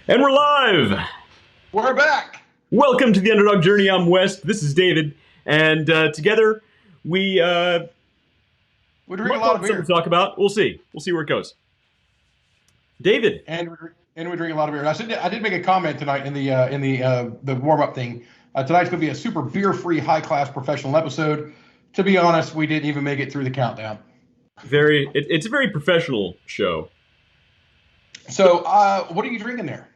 And we're live! We're back. Welcome to the Underdog Journey. I'm West. This is David. And together we We drink a might lot have of something to beer, talk about. We'll see. We'll see where it goes. David. and we drink a lot of beer. And I did make a comment tonight in the warm up thing. Tonight's going to be a super beer free, high class professional episode. To be honest, we didn't even make it through the countdown. It's a very professional show. So, what are you drinking there?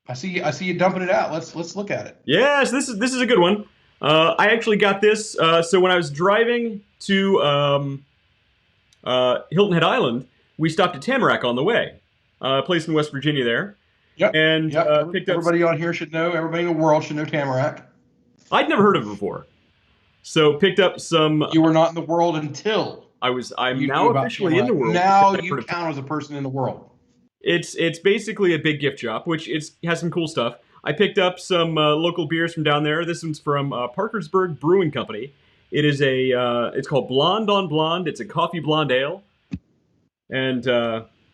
I see you dumping it out. Let's look at it. Yes, this is a good one. I actually got this. So when I was driving to Hilton Head Island, we stopped at Tamarack on the way, a place in West Virginia there. Yep. And Yep. picked up. Everybody on here should know. Everybody in the world should know Tamarack. I'd never heard of it before, so picked up some. You were not in the world until I'm you now knew about officially in the Tamarack. world. Now you count as a person in the world. It's basically a big gift shop, which has some cool stuff. I picked up some local beers from down there. This one's from Parkersburg Brewing Company. It is it's called Blonde on Blonde. It's a coffee blonde ale, and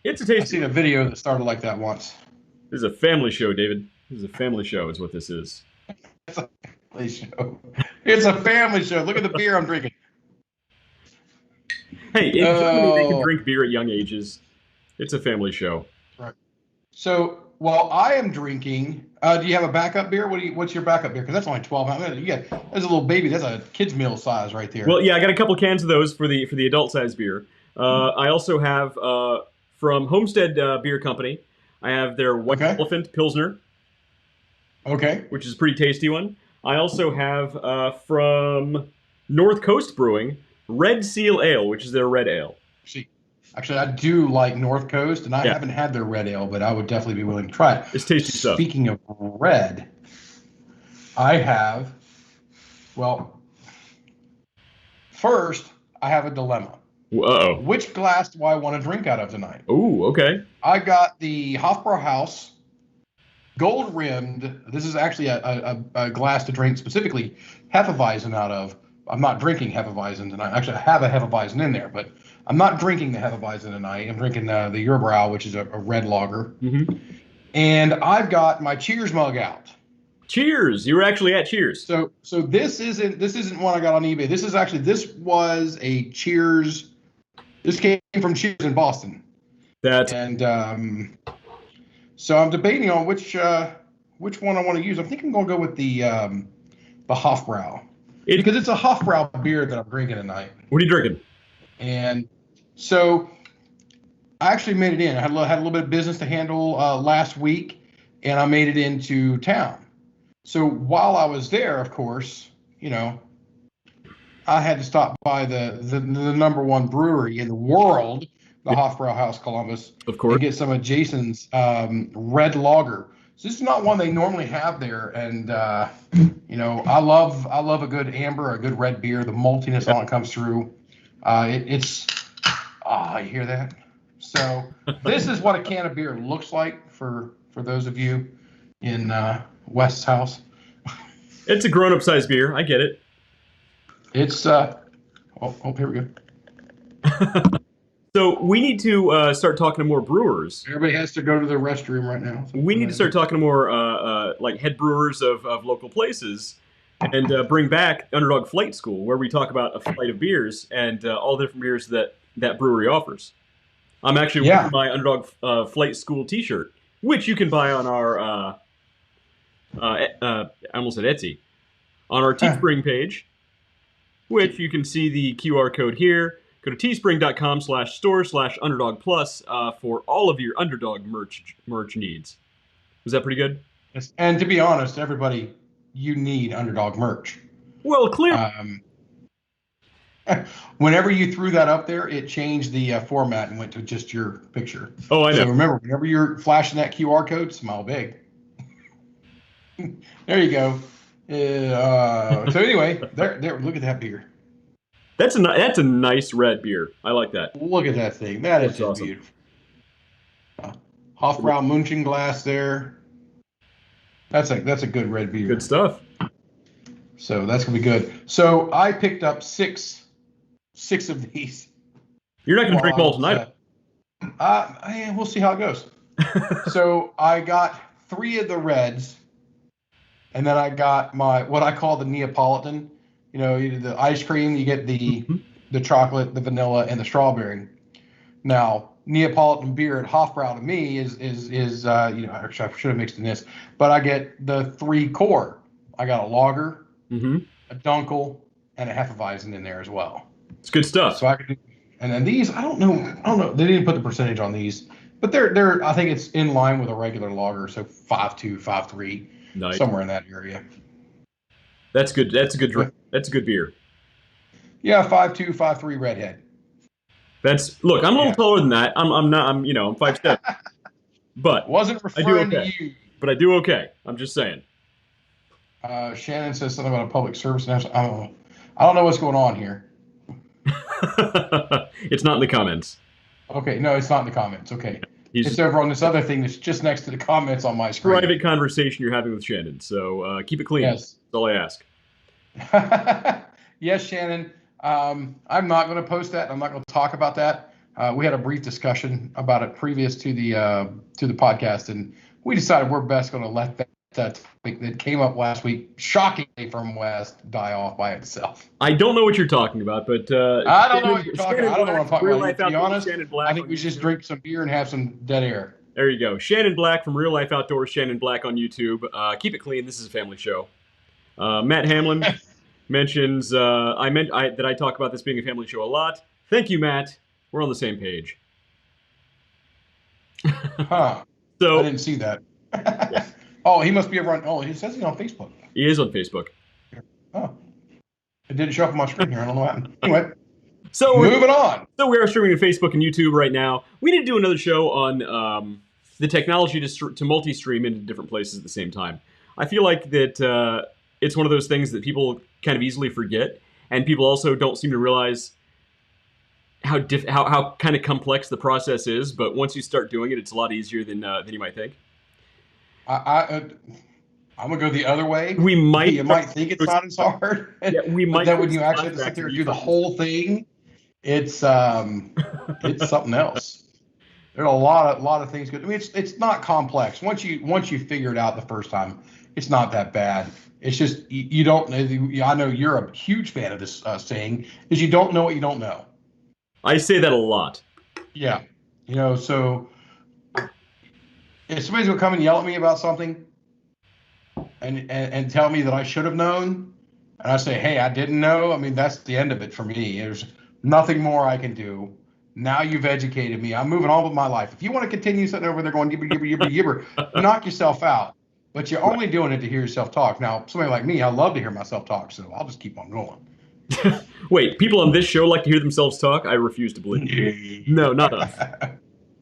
it's a tasty. I've seen a video that started like that once. This is a family show, David. This is a family show, is what this is. It's a family show. It's a family show. Look at the beer I'm drinking. Hey, in Germany they can drink beer at young ages. It's a family show. Right. So while I am drinking, do you have a backup beer? What's your backup beer? Because that's only 12 ounces. There's a little baby. That's a kid's meal size right there. Well, yeah, I got a couple cans of those for the adult size beer. I also have from Homestead Beer Company. I have their White Elephant Pilsner. Okay. Which is a pretty tasty one. I also have from North Coast Brewing Red Seal Ale, which is their red ale. See, actually, I do like North Coast, and I haven't had their red ale, but I would definitely be willing to try it. It's tasty stuff. Speaking of red, I have, well, first, I have a dilemma. Uh-oh. Which glass do I want to drink out of tonight? Ooh, okay. I got the Hofbrauhaus gold rimmed. This is actually a glass to drink specifically Hefeweizen out of. I'm not drinking Hefeweizen tonight. Actually, I have a Hefeweizen in there, but I'm not drinking the Hefeweizen tonight. I'm drinking the Urbrau, which is a red lager. Mm-hmm. And I've got my Cheers mug out. Cheers! You were actually at Cheers. So this isn't one I got on eBay. This was a Cheers. This came from Cheers in Boston. So I'm debating on which one I want to use. I think I'm going to go with the Hofbrau because it's a Hofbrau beer that I'm drinking tonight. What are you drinking? And so I actually made it in. I had a little bit of business to handle last week, and I made it into town. So while I was there, of course, I had to stop by the number one brewery in the world, the Hofbrauhaus Columbus, of course, and get some of Jason's red lager. So this is not one they normally have there, and I love a good amber, a good red beer. The maltiness on it comes through. You hear that? So this is what a can of beer looks like for those of you in West's house. It's a grown-up size beer. I get it. It's here we go. So we need to start talking to more brewers. Everybody has to go to the restroom right now. We need to start talking to more like head brewers of local places and bring back Underdog Flight School, where we talk about a flight of beers and all the different beers that brewery offers. I'm actually wearing my Underdog Flight School T-shirt, which you can buy on our I almost said Etsy, on our Teespring page, which you can see the QR code here. Go to teespring.com/store/underdog+ for all of your Underdog merch needs. Was that pretty good? Yes. And to be honest, everybody, you need Underdog merch. Well, clear. Whenever you threw that up there, it changed the format and went to just your picture. Oh, I know. So remember, whenever you're flashing that QR code, smile big. There you go. So anyway, there. Look at that beer. That's a nice red beer. I like that. Look at that thing. That's awesome. Beautiful. Hofbrau Munchen glass there. That's a good red beer. Good stuff. So that's gonna be good. So I picked up six of these. You're not gonna drink them all tonight. We'll see how it goes. So I got 3 of the reds, and then I got my what I call the Neapolitan. You know, the ice cream. You get Mhm. the chocolate, the vanilla, and the strawberry. Now, Neapolitan beer at Hofbrau to me is actually I should have mixed in this, but I get the 3 core. I got a lager, Mhm. a dunkel, and a Hefeweizen in there as well. It's good stuff. So I could do, and then these I don't know. They didn't put the percentage on these, but they're I think it's in line with a regular lager, so 5.2, 5.3, Nice. somewhere in that area. That's good. That's a good drink. But That's a good beer. yeah, 5.2, 5.3 redhead. That's look. I'm a little Yeah, taller than that. I'm not. I'm 5'7", but wasn't I do referring to okay. you. But I do okay. I'm just saying. Shannon says something about a public service announcement. I don't know what's going on here. It's not in the comments. Okay, no, it's not in the comments. Okay, He's it's over on this other thing that's just next to the comments on my screen. private conversation you're having with Shannon. So keep it clean. Yes. That's all I ask. Yes, Shannon. I'm not going to post that. I'm not going to talk about that. We had a brief discussion about it previous to the podcast, and we decided we're best going to let that topic that came up last week, shockingly from West, die off by itself. I don't know what you're talking about, but I don't know what you're talking Shannon about. I don't know what I'm Black, talking Real about. Life To be Outdoors, honest, Shannon Black I think on we should just YouTube. drink some beer and have some dead air. There you go. Shannon Black from Real Life Outdoors, Shannon Black on YouTube. Keep it clean. This is a family show. Matt Hamlin mentions that I talk about this being a family show a lot. Thank you, Matt. We're on the same page. Huh. I So didn't see that. yeah, Oh, he must be over on. Oh, he says he's on Facebook. he is on Facebook. Oh, it didn't show up on my screen here. I don't know what happened. Anyway, So moving on. So we are streaming to Facebook and YouTube right now. We need to do another show on the technology to multi-stream into different places at the same time. I feel like that it's one of those things that people kind of easily forget, and people also don't seem to realize how kind of complex the process is. But once you start doing it, it's a lot easier than you might think. I'm gonna go the other way. We might You might think it's not as hard, Yeah, we but might. then put when you some actually have to sit contracts there in and each do the one. whole thing, it's something else. There's a lot of things. I mean, it's not complex. Once you figure it out the first time, it's not that bad. It's just you don't. I know you're a huge fan of this saying, is you don't know what you don't know. I say that a lot. Yeah, so if somebody's gonna come and yell at me about something and tell me that I should have known, and I say, hey, I didn't know, I mean, that's the end of it for me. There's nothing more I can do. Now you've educated me. I'm moving on with my life. If you want to continue sitting over there going yibber, yibber, yibber, yibber, knock yourself out. But you're only doing it to hear yourself talk. Now, somebody like me, I love to hear myself talk, so I'll just keep on going. Wait, people on this show like to hear themselves talk? I refuse to believe. No, not us.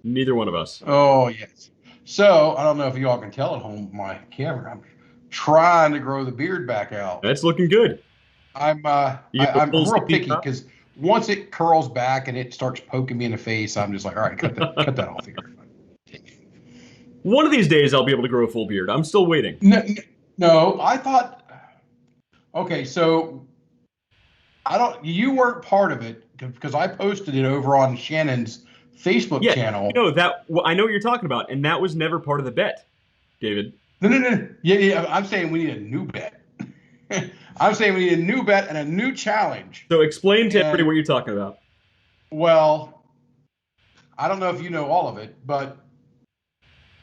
Neither one of us. Oh, yes. So, I don't know if you all can tell at home my camera. I'm trying to grow the beard back out. That's looking good. I'm You get the full real CP picky top? because once it curls back and it starts poking me in the face, I'm just like, all right, cut that off here. One of these days, I'll be able to grow a full beard. I'm still waiting. No, I thought. Okay, so you weren't part of it because I posted it over on Shannon's Facebook channel. I know what you're talking about, and that was never part of the bet, David. No. Yeah. I'm saying we need a new bet. I'm saying we need a new bet and a new challenge. So explain to everybody what you're talking about. Well, I don't know if you know all of it, but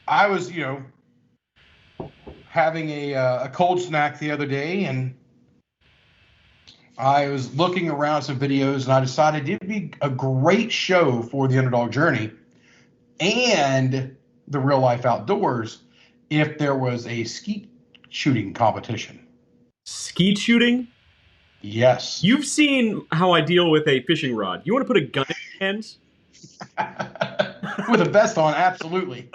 I was, having a cold snack the other day, and I was looking around some videos, and I decided it'd be a great show for the Underdog Journey and the Real Life Outdoors if there was a skeet shooting competition. Skeet shooting? Yes. You've seen how I deal with a fishing rod. You want to put a gun in your hands? With a vest on, absolutely.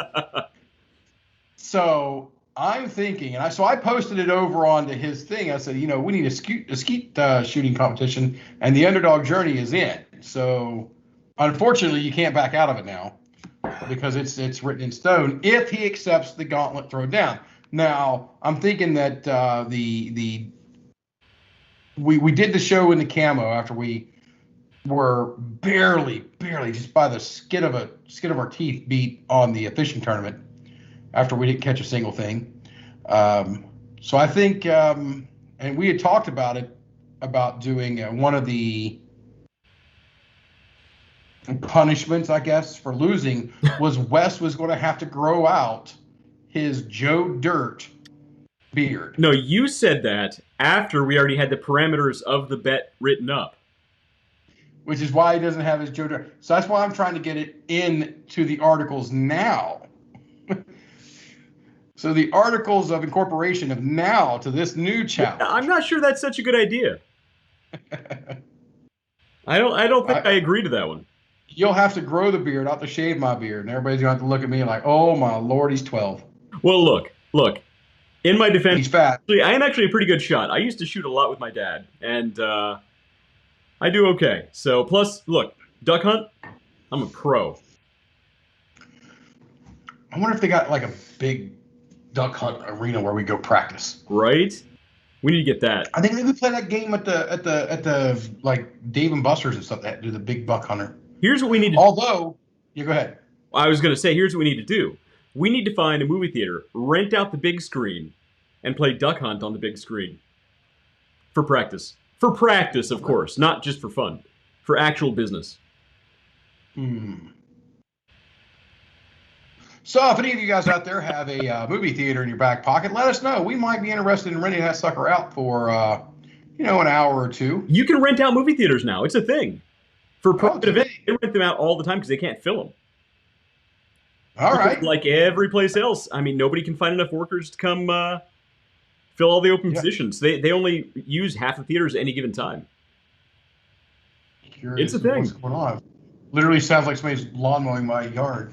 So I'm thinking, and I posted it over onto his thing. I said, we need a skeet shooting competition, and the Underdog Journey is in. So unfortunately, you can't back out of it now because it's written in stone if he accepts the gauntlet throw down. Now I'm thinking that we did the show in the camo after we were barely just by the skin of our teeth beat on the fishing tournament. after we didn't catch a single thing. Um, so I think, and we had talked about it, about doing one of the punishments, I guess, for losing was Wes was going to have to grow out his Joe Dirt beard, No, you said that after we already had the parameters of the bet written up. which is why he doesn't have his Joe Dirt. So that's why I'm trying to get it into the articles now. So the articles of incorporation of now to this new Yeah, I'm challenge. not sure that's such a good idea. I don't think I agree to that one. You'll have to grow the beard. I'll have to shave my beard, and everybody's gonna have to look at me like, "Oh my lord, he's 12. Well, look. In my defense, He's fat." I am actually a pretty good shot. I used to shoot a lot with my dad, and I do okay. So, plus, look, duck hunt, I'm a pro. I wonder if they got like a big duck hunt arena where we go practice. Right? We need to get that. I think maybe we play that game at the like Dave and Buster's and stuff that do the big buck hunter. Here's what we need to Although, you go ahead. I was going to say, here's what we need to do. We need to find a movie theater, rent out the big screen, and play duck hunt on the big screen. For practice. For practice, of course, not just for fun. For actual business. So if any of you guys out there have a movie theater in your back pocket, let us know. We might be interested in renting that sucker out for, an hour or two. You can rent out movie theaters now. It's a thing. For private events, thing. they rent them out all the time because they can't fill them. All Because right. like every place else, I mean, nobody can find enough workers to come fill all the open Yeah. positions. They only use half the theaters at any given time. Curious It's a thing. what's going on. Literally sounds like somebody's lawn mowing my yard.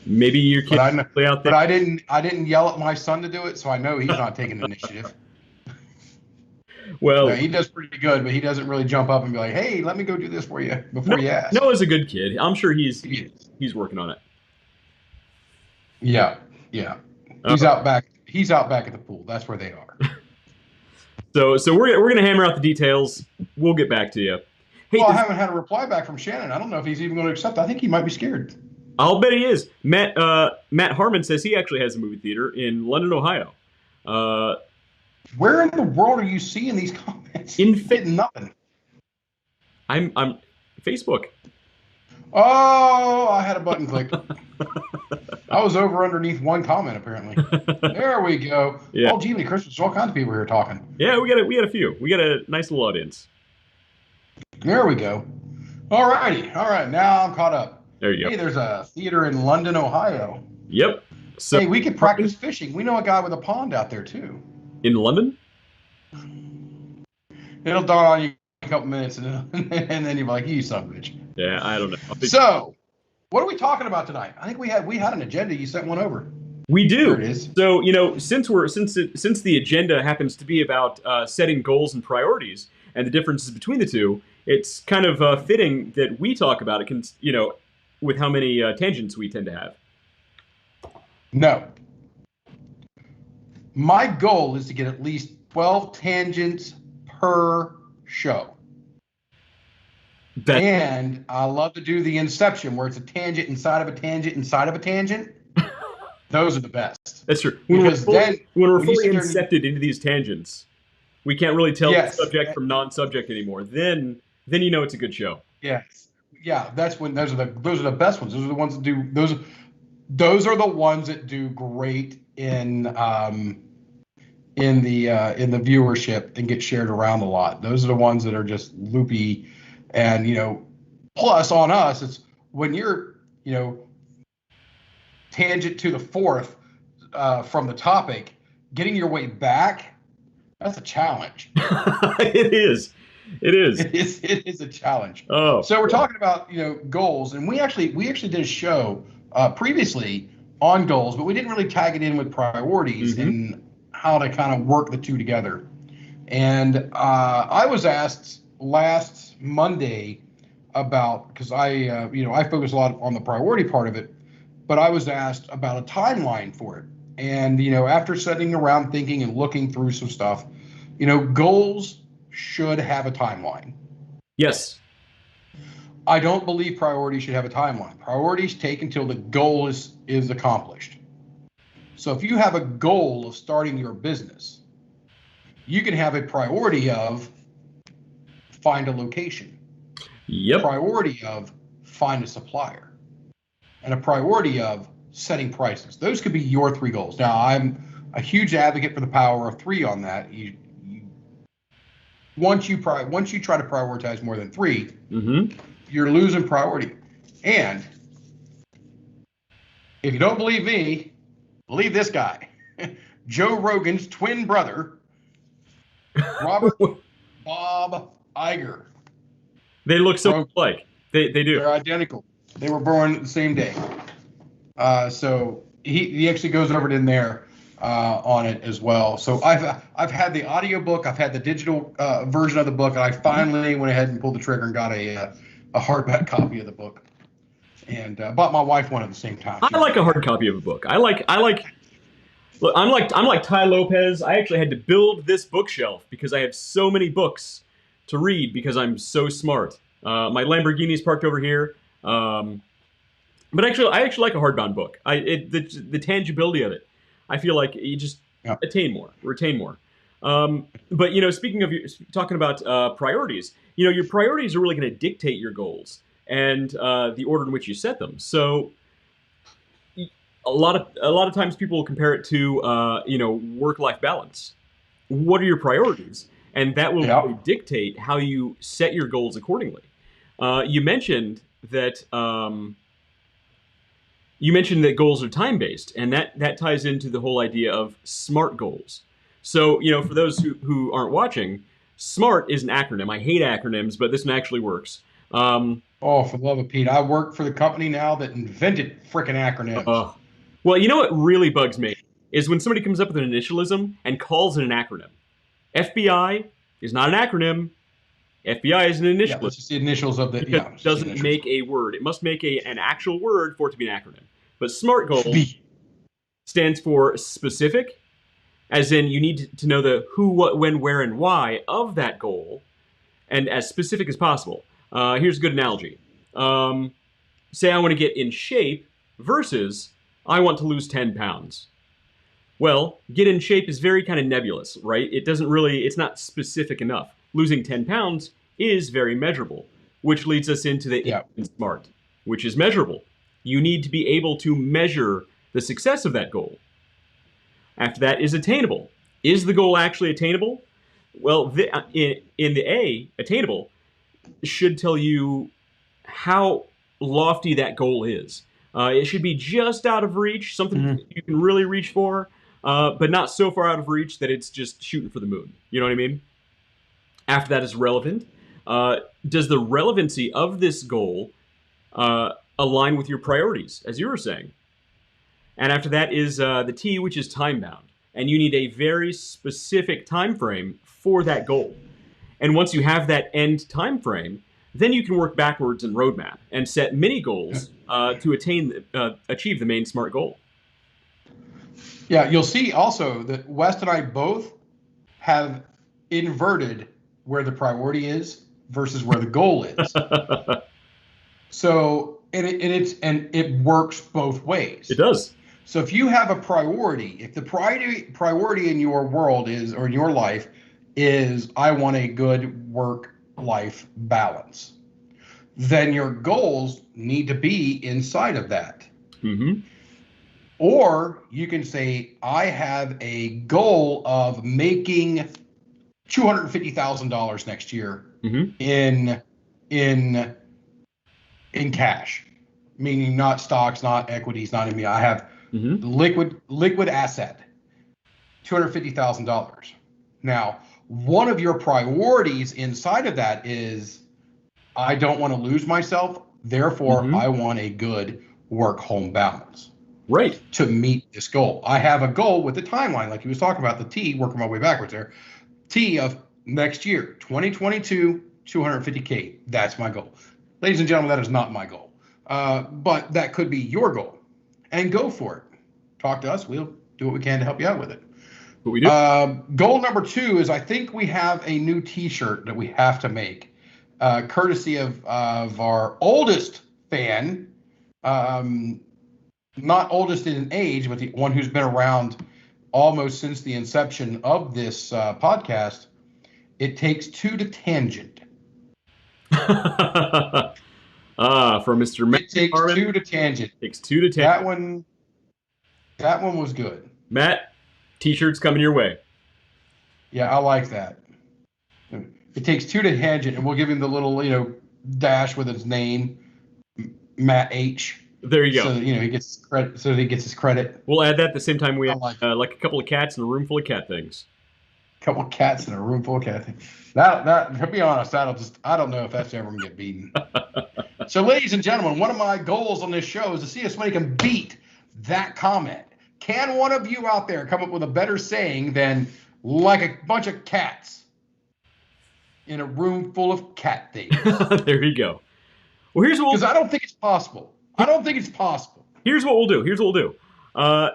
Maybe your But kids I know, play out there. but I didn't yell at my son to do it, so I know he's not taking the initiative. Well, Yeah, he does pretty good, but he doesn't really jump up and be like, "Hey, let me go do this for you" before you ask. Noah's a good kid. I'm sure He is. he's working on it. Yeah. He's out back. He's out back at the pool. That's where they are. So we're gonna hammer out the details. We'll get back to you. Hey, Well, I haven't had a reply back from Shannon. I don't know if he's even going to accept. I think he might be scared. I'll bet he is. Matt Harmon says he actually has a movie theater in London, Ohio. Where in the world are you seeing these comments? In Getting nothing. I'm Facebook. Oh, I had a button clicked. I was over underneath one comment apparently. There we go. Yeah. Oh, Jiminy Christmas! All kinds of people here talking. Yeah, we got a few. We got a nice little audience. There we go. All righty. All right. Now I'm caught up. There you Hey, go. there's a theater in London, Ohio. Yep. So Hey, we could practice fishing. We know a guy with a pond out there too. in London. It'll dawn on you in a couple minutes, and then you're like, "You son of a bitch." Yeah, I don't know. So, what are we talking about tonight? I think we had an agenda. You sent one over. We do. There it is. So since the agenda happens to be about setting goals and priorities and the differences between the two, it's kind of fitting that we talk about it. With how many tangents we tend to have. No. My goal is to get at least 12 tangents per show. And I love to do the Inception, where it's a tangent inside of a tangent inside of a tangent. Those are the best. That's true. Because when we're when you fully sit there and- incepted into these tangents, we can't really tell Yes. the subject from non-subject anymore. Then you know it's a good show. Yes. Yeah, that's when those are the best ones. Those are the ones that do those are the ones that do great in the viewership and get shared around a lot. Those are the ones that are just loopy, and plus on us, it's when you're tangent to the fourth from the topic, getting your way back, that's a challenge. It is. It is. It is a challenge. Oh. So we're talking about goals, and we actually did a show previously on goals, but we didn't really tag it in with priorities and how to kind of work the two together. And I was asked last Monday about, because I focus a lot on the priority part of it, but I was asked about a timeline for it. And after sitting around thinking and looking through some stuff, goals should have a timeline. Yes. I don't believe priorities should have a timeline. Priorities take until the goal is accomplished. So if you have a goal of starting your business, you can have a priority of find a location, Yep. priority of find a supplier, and a priority of setting prices. Those could be your three goals. Now, I'm a huge advocate for the power of three on that. Once you try to prioritize more than three, Mm-hmm. you're losing priority. And if you don't believe me, believe this guy. Joe Rogan's twin brother, Robert Bob Iger. They look so Rogan. alike. They do. They're identical. They were born the same day. So he actually goes over it in there on it as well. So I've had the audio book, I've had the digital version of the book, and I finally went ahead and pulled the trigger and got a hardback copy of the book, and bought my wife one at the same time. I She's a like a big fan. hard copy of a book. I like. Look, I'm like Ty Lopez. I actually had to build this bookshelf because I have so many books to read because I'm so smart. My Lamborghini is parked over here. But actually, I actually like a hardbound book. The tangibility of it. I feel like you just Yeah. retain more. But speaking of talking about priorities, your priorities are really going to dictate your goals and the order in which you set them. So a lot of times people will compare it to work life balance. What are your priorities? And that will Yeah. really dictate how you set your goals accordingly. You mentioned that. You mentioned that goals are time based, and that ties into the whole idea of SMART goals. So, for those who aren't watching, SMART is an acronym. I hate acronyms, but this one actually works. Um, Oh, for the love of Pete, I work for the company now that invented frickin' acronyms. uh, well, you know what really bugs me is when somebody comes up with an initialism and calls it an acronym. FBI is not an acronym. FBI is an Yeah, initialism that's just the initials of the because yeah, it it's just the doesn't initials. make a word. It must make an actual word for it to be an acronym. But SMART goals B. stands for specific, as in you need to know the who, what, when, where, and why of that goal, and as specific as possible. Here's a good analogy. Say I want to get in shape versus I want to lose 10 pounds. Well, get in shape is very kind of nebulous, right? It's not specific enough. Losing 10 pounds is very measurable, which leads us into the Yeah. SMART, which is measurable. You need to be able to measure the success of that goal. After that is attainable. Is the goal actually attainable? Well, in the A, attainable should tell you how lofty that goal is. It should be just out of reach, something Mhm. you can really reach for, but not so far out of reach that it's just shooting for the moon. You know what I mean? After that is relevant. Uh, does the relevancy of this goal align with your priorities, as you were saying? And after that is the T, which is time bound. And you need a very specific time frame for that goal. And once you have that end time frame, then you can work backwards and roadmap and set mini goals to achieve the main SMART goal. Yeah, you'll see also that West and I both have inverted where the priority is versus where the goal is. So, and it works both It ways. does. So if you have a priority, if the priority in your world is or in your life is I want a good work life balance, then your goals need to be inside of that. Mm-hmm. Or you can say I have a goal of making $250,000 next year Mm-hmm. in in in cash, meaning not stocks, not equities, not in me. I have Mm-hmm. liquid asset, $250,000. Now, one of your priorities inside of that is I don't want to lose myself, therefore Mm-hmm. I want a good work home balance Right. to meet this goal. I have a goal with a timeline, like he was talking about the T, working my way backwards there. T of next year, 2022, 250K. That's my goal. Ladies and gentlemen, that is not my goal. But that could be your goal. And go for it. Talk to us. We'll do what we can to help you out with it. What we do. Goal number 2 is I think we have a new T-shirt that we have to make, courtesy of our oldest fan, not oldest in age, but the one who's been around almost since the inception of this podcast. It takes two to tangent. From Mr. Matt It takes Harmon. two to tangent. Takes two to ten. That one, that one was good. Matt, t-shirts coming your way. Yeah, I like that. It takes two to tangent, and we'll give him the little, dash with his name, Matt H. There you go. So that, he gets credit. So that he gets his credit. We'll add that at the same time we I have like like a couple of cats in a room full of cat things. A couple of cats in a room full of cats. That to be honest, I don't know if that's ever gonna get beaten. So, ladies and gentlemen, one of my goals on this show is to see if somebody can beat that comment. Can one of you out there come up with a better saying than like a bunch of cats in a room full of cat things? There you go. Well, here's what Because I don't think it's possible. I don't think it's possible. Here's what we'll do. Here's what we'll do.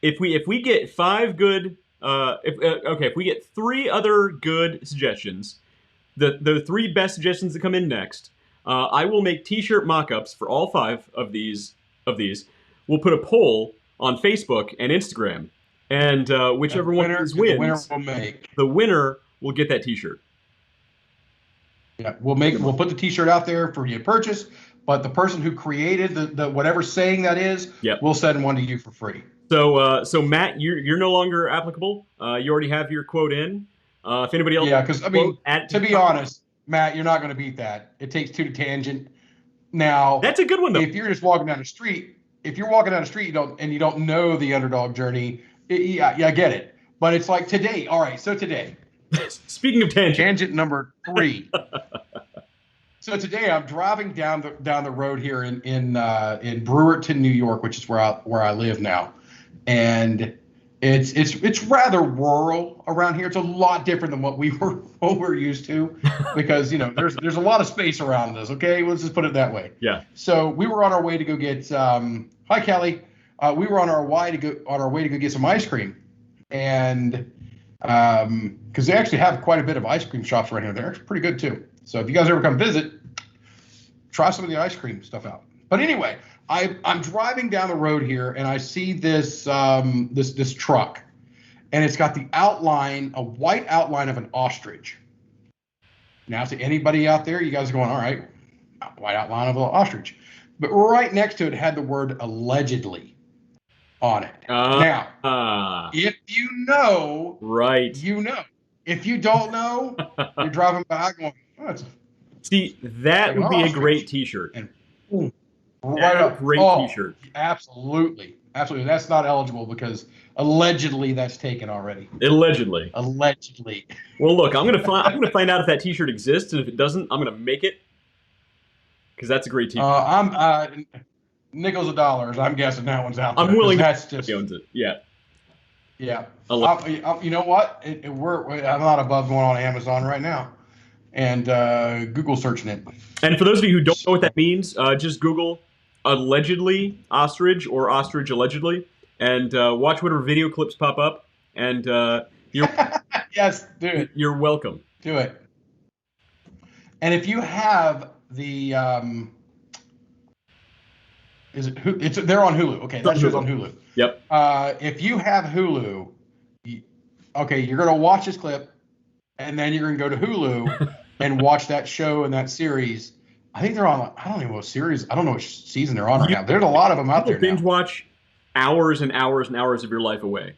If we get 5 good, if we get 3 other good suggestions, the 3 best suggestions that come in next, I will make T-shirt mock-ups for all 5 of these. We'll put a poll on Facebook and Instagram, and whichever one wins, the winner will make. The winner will get that T-shirt. Yeah, we'll put the T-shirt out there for you to purchase, but the person who created the whatever saying that is, we'll send one to you for free. So Matt, you're no longer applicable. You already have your quote in. If anybody else, because to be honest, Matt, you're not going to beat that. It takes two to tangent. Now that's a good one though. If you're just walking down the street, you don't know the Underdog journey, I get it. But it's like today. All right, so today. Speaking of tangent number 3. So today I'm driving down the road here in Brewerton, New York, which is where I live now, and it's rather rural around here. It's a lot different than what we're used to, because there's a lot of space around us. Okay, let's just put it that way. Yeah. So we were on our way to go get hi Kelly. We were on our way to go get some ice cream, and because they actually have quite a bit of ice cream shops right here. They're actually pretty good too. So if you guys ever come visit, try some of the ice cream stuff out. But anyway, I'm driving down the road here, and I see this this truck, and it's got a white outline of an ostrich. Now, to anybody out there, you guys are going, all right, white outline of an ostrich. But right next to it had the word allegedly on it. Now, if you know, right, you know. If you don't know, you're driving by going, oh, see, that would be a great T-shirt. And right up, great T-shirt. Absolutely. That's not eligible because allegedly that's taken already. Allegedly. Well, look, I'm gonna find out if that T-shirt exists, and if it doesn't, I'm gonna make it, because that's a great T-shirt. I'm nickels of dollars. I'm guessing that one's out there. I'm willing. That's just. He owns it. Yeah. Yeah. You know what? I'm not above going on Amazon right now and Google searching it. And for those of you who don't know what that means, just Google allegedly ostrich or ostrich allegedly, and watch whatever video clips pop up. And you're yes, do it. You're welcome. Do it. And if you have the they're on Hulu. Okay, that show's on Hulu. Yep. If you have Hulu, you're going to watch this clip, and then you're going to go to Hulu and watch that show and that series. I think they're on. I don't even know what series. I don't know which season they're on right now. There's a lot of them out there now. Binge watch hours and hours and hours of your life away.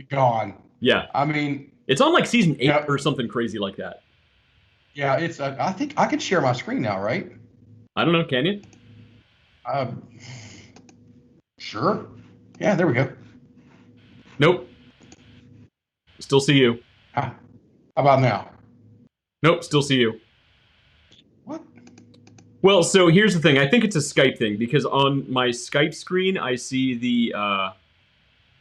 Gone. Yeah. I mean, it's on like season 8 or something crazy like that. Yeah, it's. I think I can share my screen now, right? I don't know. Can you? Sure. Yeah, there we go. Nope. Still see you. How about now? Nope, still see you. What? Well, so here's the thing. I think it's a Skype thing, because on my Skype screen, I see the...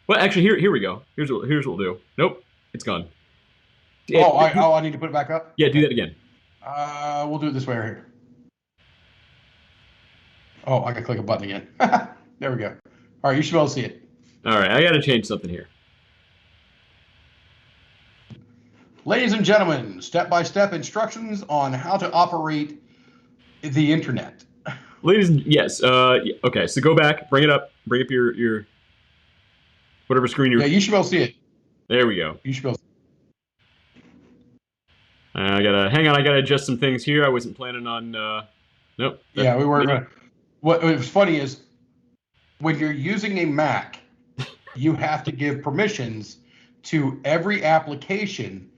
Well, actually, here we go. Here's what we'll do. Nope, it's gone. I need to put it back up? Yeah, do that again. We'll do it this way right here. Oh, I can click a button again. There we go. All right, you should be able to see it. All right, I got to change something here. Ladies and gentlemen, step-by-step instructions on how to operate the internet. ladies and yes. Okay, so go back, bring it up, bring up your whatever screen Yeah, you're. you should be able to see it. There we go. You should be able to. I gotta hang on. I gotta adjust some things here. I wasn't planning on. Nope. That Yeah, we were. What was funny is when you're using a Mac, you have to give permissions to every application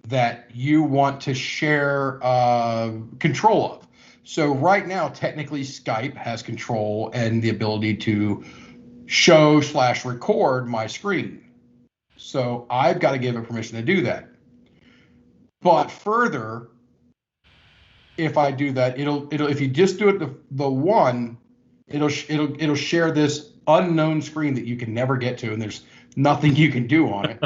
that you want to share control of. So right now, technically, Skype has control and the ability to show/record my screen. So I've got to give it permission to do that. But further, if I do that, it'll if you just do it the one, it'll share this unknown screen that you can never get to, and there's nothing you can do on it.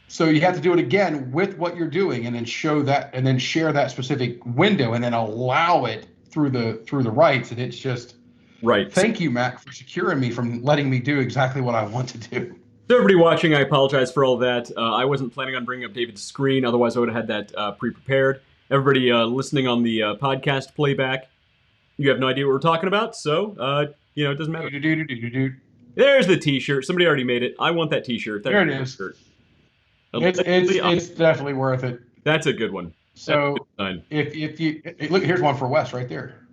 So you have to do it again with what you're doing, and then show that, and then share that specific window, and then allow it through the rights. And it's just right. thank you, Mac, for securing me from letting me do exactly what I want to do. So everybody watching, I apologize for all that. I wasn't planning on bringing up David's screen, otherwise I would have had that pre-prepared. Everybody listening on the podcast playback, you have no idea what we're talking about, so it doesn't matter. There's the T-shirt. Somebody already made it. I want that T-shirt. There it is. It's definitely worth it. That's a good one. So if you look, here's one for West right there.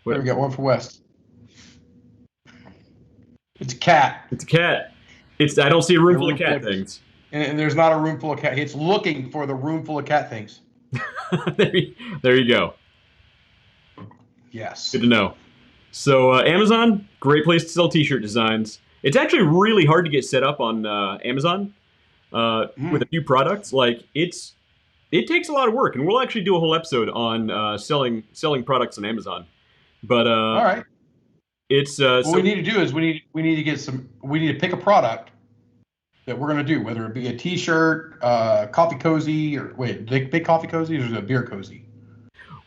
There we got one for West. It's a cat. It's a cat. I don't see a room full of cat things. And there's not a room full of cat. It's looking for the room full of cat things. There you go. Yes. Good to know. So Amazon, great place to sell T-shirt designs. It's actually really hard to get set up on Amazon with a few products. Like it takes a lot of work, and we'll actually do a whole episode on selling products on Amazon. But all right. It's what we need to do is we need to pick a product that we're going to do, whether it be a T-shirt, coffee cozy, or big coffee cozy, or is it a beer cozy?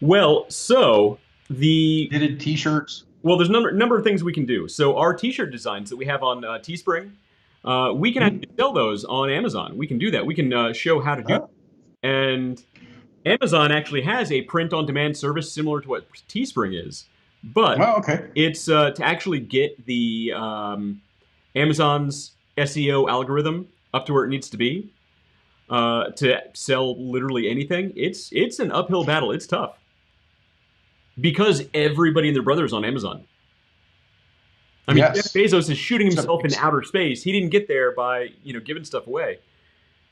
Well, so knitted T-shirts. Well, there's a number of things we can do. So our T-shirt designs that we have on Teespring, we can actually sell those on Amazon. We can do that. We can show how to do it. And Amazon actually has a print-on-demand service similar to what Teespring is. But it's to actually get the Amazon's SEO algorithm up to where it needs to be to sell literally anything. It's an uphill battle. It's tough because everybody and their brother is on Amazon. I mean, Jeff Bezos is shooting himself in outer space. He didn't get there by giving stuff away.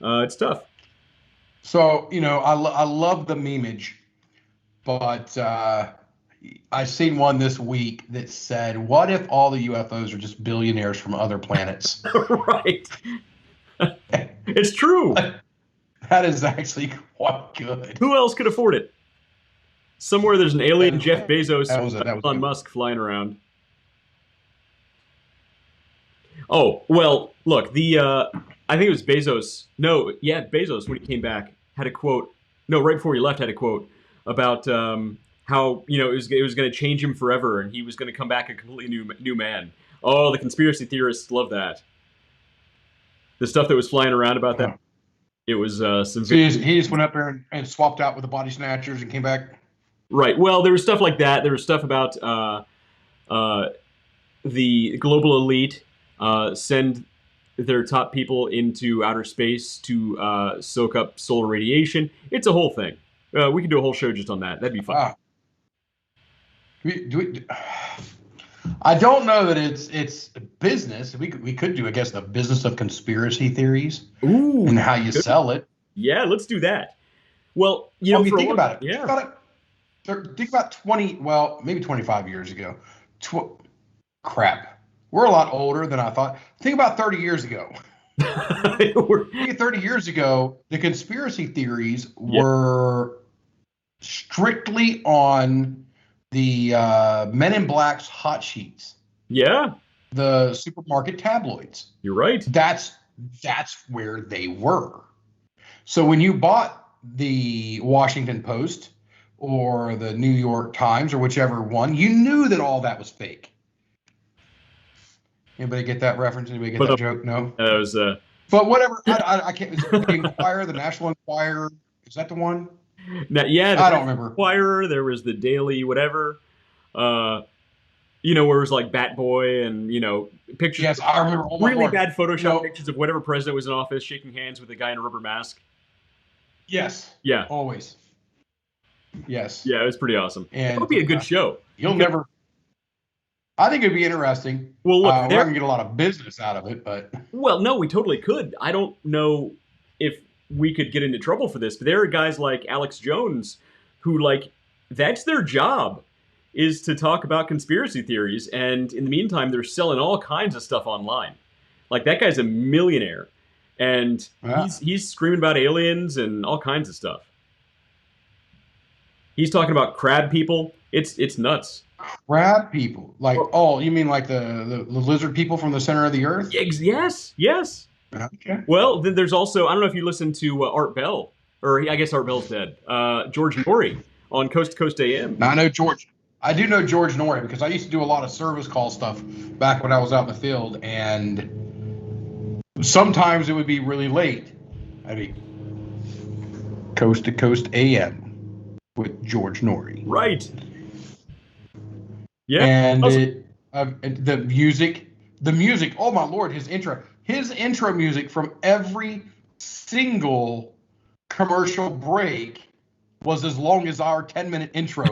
It's tough. So I love the memeage, but I seen one this week that said, "What if all the UFOs are just billionaires from other planets?" Right. It's true. That is actually quite good. Who else could afford it? Somewhere there's an alien Jeff Bezos or Elon Musk flying around. Oh, well, look, I think it was Bezos. No, yeah, Bezos, when he came back, had a quote. No, right before he left, had a quote about how it was going to change him forever, and he was going to come back a completely new man. Oh, the conspiracy theorists love that. The stuff that was flying around about that, it was some. So he just went up there and swapped out with the body snatchers and came back. Right. Well, there was stuff like that. There was stuff about the global elite send their top people into outer space to soak up solar radiation. It's a whole thing. We could do a whole show just on that. That'd be fun. I don't know that it's business. We could do, I guess, the business of conspiracy theories. Ooh, and how you sell it. Yeah, let's do that. Well, think about it. Yeah. Think about 20, well, maybe 25 years ago. Crap. We're a lot older than I thought. Think about 30 years ago. 30 years ago, the conspiracy theories were strictly on the Men in Black's hot sheets. Yeah. The supermarket tabloids. You're right. That's where they were. So when you bought the Washington Post or the New York Times or whichever one, you knew that all that was fake. Anybody get that reference? Anybody get that joke? No? That was But whatever. I can't. Is it the Inquirer, the National Enquirer? Is that the one? Now, yeah, the I don't British remember. Inquirer. There was the Daily whatever. Uh, where it was like Bat Boy and pictures, Yes, I remember. Oh my really lord. bad Photoshop No. pictures of whatever president was in office shaking hands with a guy in a rubber mask. Yes. Yeah, Always. Yes. yeah, it was pretty awesome. That would And be a good show you'll because, never. I think it'd be interesting. well, look, We're not gonna get a lot of business out of it, but well, no, we totally could. I don't know if we could get into trouble for this, but there are guys like Alex Jones who, like, that's their job is to talk about conspiracy theories, and in the meantime, they're selling all kinds of stuff online. Like that guy's a millionaire, and yeah. he's screaming about aliens and all kinds of stuff. He's talking about crab people. It's nuts. Crab people. Like, Oh, oh, you mean like the lizard people from the center of the earth? yes, yes. Okay. Well, then there's also I don't know if you listen to Art Bell, or I guess Art Bell's dead. George Norrie on Coast to Coast AM. Now I know George. I do know George Norrie because I used to do a lot of service call stuff back when I was out in the field, and sometimes it would be really late. I'd be Coast to Coast AM with George Norrie, Right. Yeah. and Also, the music. Oh my lord, his intro music from every single commercial break was as long as our 10-minute intro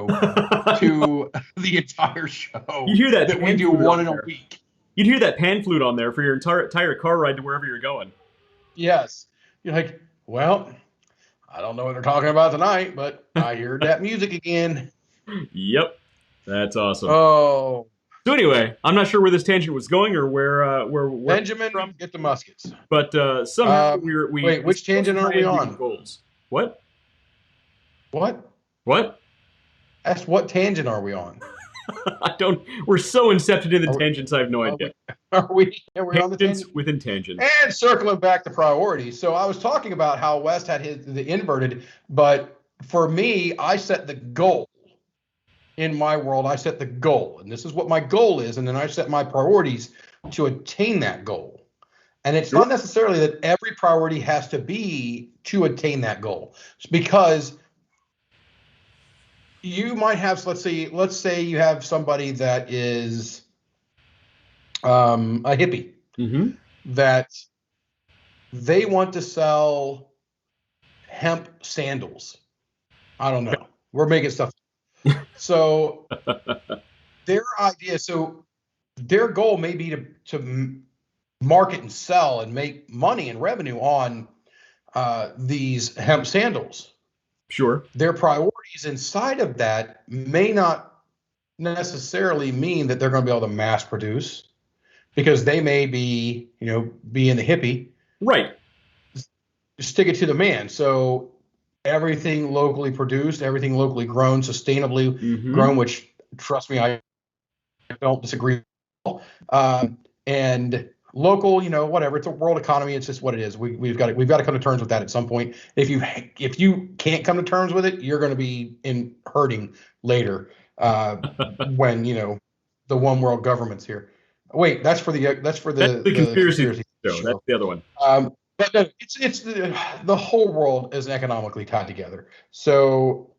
to the entire show you'd hear that that we pan do flute one on in a there. week. You'd hear that pan flute on there for your entire car ride to wherever you're going. Yes. You're like, well, I don't know what they're talking about tonight, but I heard that music again. Yep. That's awesome. Oh, So anyway, I'm not sure where this tangent was going or where it came Benjamin, from, get the muskets. but somehow we Wait, which discussed tangent are we triumphing on? goals. What? What? What? That's what tangent are we on? I don't. We're so incepted in the Are we, tangents. I have no are idea. we on the Tangents tangent? within tangents. And circling back to priorities. So I was talking about how West had the inverted, but for me, I set the goal. In my world, I set the goal, and this is what my goal is, and then I set my priorities to attain that goal. And it's Sure. not necessarily that every priority has to be to attain that goal, because you might have, let's say you have somebody that is a hippie Mm-hmm. that they want to sell hemp sandals. I don't know. We're making stuff. So their idea, so their goal may be to market and sell and make money and revenue on these hemp sandals. Sure. Their priorities inside of that may not necessarily mean that they're going to be able to mass produce, because they may be, being the hippie, Right. stick it to the man. So everything locally produced, everything locally grown, sustainably Mm-hmm. grown, which trust me, I don't disagree. And local, whatever. It's a world economy. It's just what it is. We've got to come to terms with that at some point. If you can't come to terms with it, you're going to be in hurting later, when the one world government's here. Wait, that's for That's the the conspiracy conspiracy show. That's show. the other one. But no, it's the whole world is economically tied together. So,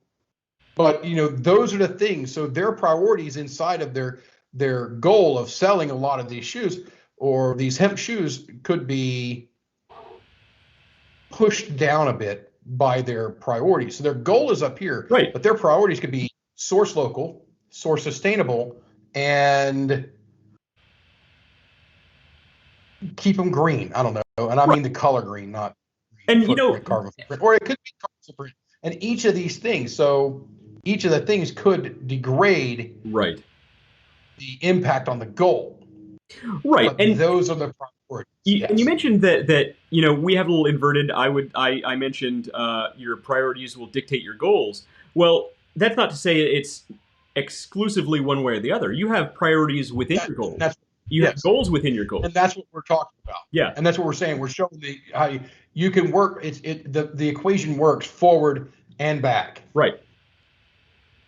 but those are the things. So their priorities inside of their goal of selling a lot of these shoes or these hemp shoes could be pushed down a bit by their priorities. So their goal is up here, Right. but their priorities could be source local, source sustainable, and keep them green. I don't know. And I Right. mean the color green, not And footprint, carbon footprint, or it could be carbon footprint. And each of these things, so each of the things could degrade right. the impact on the goal. Right. But And those are the priorities. you Yes. mentioned that we have a little inverted. I mentioned your priorities will dictate your goals. Well, that's not to say it's exclusively one way or the other. You have priorities within That, your goals. that's You have yes. goals within your goals. And that's what we're talking about. Yeah. And that's what we're saying. We're showing how you can work. The equation works forward and back. Right.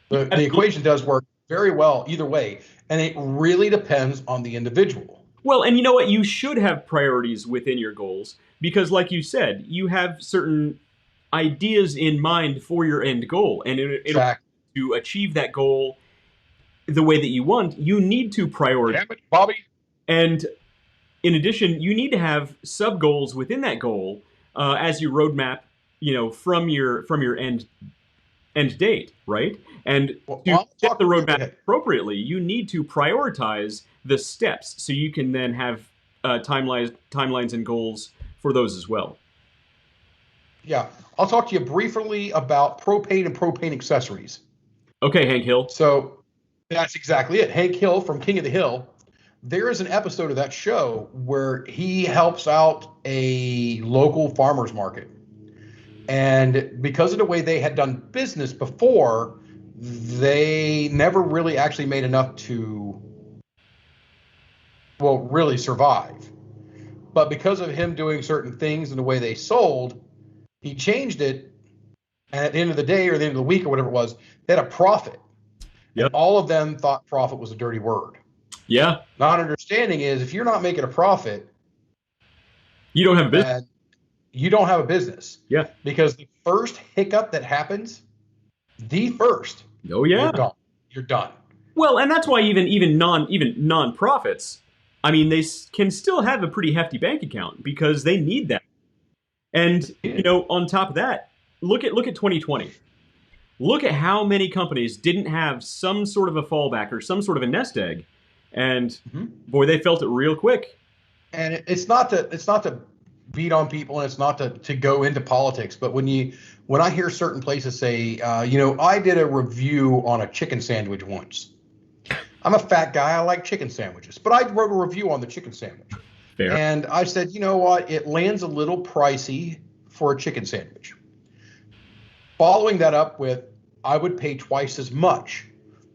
The equation does work very well either way, and it really depends on the individual. Well, and you know what? You should have priorities within your goals because, like you said, you have certain ideas in mind for your end goal. And in order Exactly. to achieve that goal the way that you want, you need to prioritize. Damn it, Bobby. And in addition, you need to have sub goals within that goal as you roadmap, from your end date, right? And Well, to I'll set the talk. Go roadmap ahead. appropriately, you need to prioritize the steps so you can then have timelines and goals for those as well. Yeah, I'll talk to you briefly about propane and propane accessories. Okay, Hank Hill. So that's exactly it. Hank Hill from King of the Hill. There is an episode of that show where he helps out a local farmers market. And because of the way they had done business before, they never really actually made enough to, well, really survive. But because of him doing certain things and the way they sold, he changed it. And at the end of the day or the end of the week or whatever it was, they had a profit. And Yep. all of them thought profit was a dirty word. Yeah. Not understanding is if you're not making a profit, You don't have a business. then you don't have a business. Yeah. Because the first hiccup that happens, the first, Oh yeah. you're gone. You're done. Well, and that's why even nonprofits, I mean, can still have a pretty hefty bank account because they need that. And on top of that, look at 2020. Look at how many companies didn't have some sort of a fallback or some sort of a nest egg, and boy, they felt it real quick. And it's not to beat on people, and it's not to go into politics. But when I hear certain places say, I did a review on a chicken sandwich once. I'm a fat guy. I like chicken sandwiches, but I wrote a review on the chicken sandwich. Fair. And I said, you know what? It lands a little pricey for a chicken sandwich. Following that up with, I would pay twice as much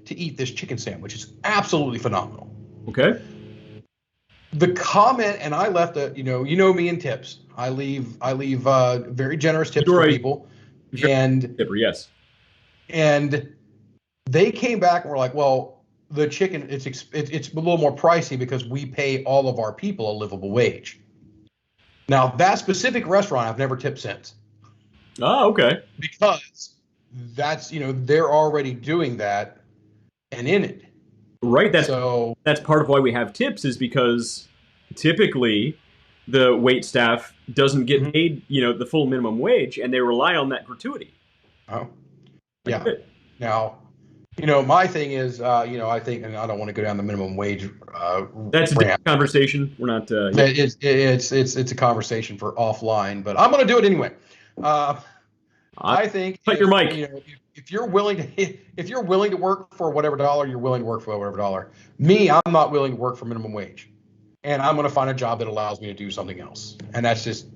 to eat this chicken sandwich. It's absolutely phenomenal. Okay. The comment, and I left you know me in tips. I leave very generous tips for people, and tipper, yes. And they came back and were like, well, the chicken, it's a little more pricey because we pay all of our people a livable wage. Now, that specific restaurant, I've never tipped since. Oh, okay. Because that's, they're already doing that and in it. Right. That's part of why we have tips, is because typically the wait staff doesn't get paid, the full minimum wage, and they rely on that gratuity. Oh, yeah. Now, my thing is, I think, and I don't want to go down the minimum wage. That's a different conversation. We're not. It's a conversation for offline, but I'm going to do it anyway. I think cut your mic. If you're willing to work for whatever dollar, you're willing to work for whatever dollar. Me, I'm not willing to work for minimum wage, and I'm going to find a job that allows me to do something else, and that's just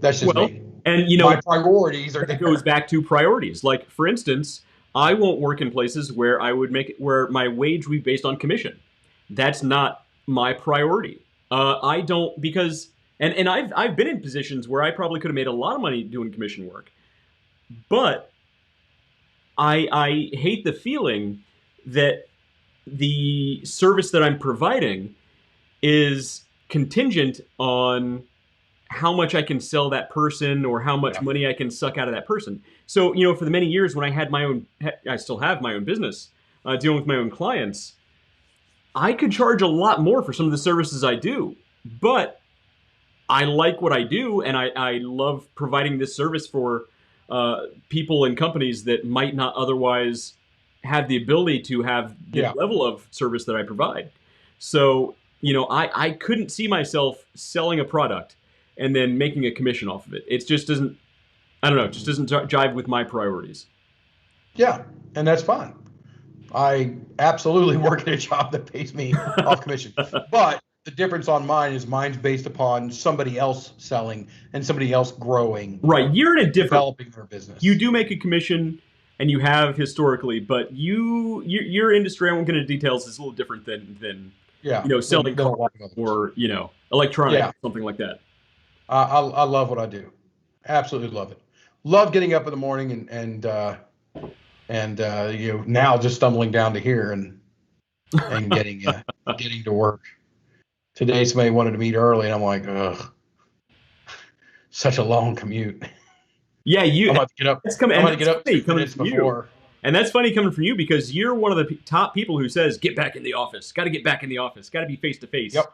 me. And my priorities are. It goes back to priorities. Like, for instance, I won't work in places where where my wage would be based on commission. That's not my priority. I don't, because and I've been in positions where I probably could have made a lot of money doing commission work, but I hate the feeling that the service that I'm providing is contingent on how much I can sell that person or how much money I can suck out of that person. So, for the many years when I had I still have my own business, dealing with my own clients, I could charge a lot more for some of the services I do, but I like what I do, and I love providing this service for people and companies that might not otherwise have the ability to have the level of service that I provide. So, I couldn't see myself selling a product and then making a commission off of it. It just doesn't, I don't know, it just doesn't jive with my priorities. Yeah, and that's fine. I absolutely work at a job that pays me off commission. But the difference on mine is mine's based upon somebody else selling and somebody else growing. Right, you're in a different, developing their business. You do make a commission, and you have historically, but your industry, I won't get into details, is a little different than selling cars or electronics, something like that. I love what I do. Absolutely love it. Love getting up in the morning and now just stumbling down to here and getting to work. Today somebody wanted to meet early, and I'm like, ugh, such a long commute. Yeah, I'm you. about to get up. That's coming, I'm and about to get that's up funny 2 coming minutes from you. before. And that's funny coming from you because you're one of the top people who says, "Get back in the office. Got to get back in the office. Got to be face to face." Yep.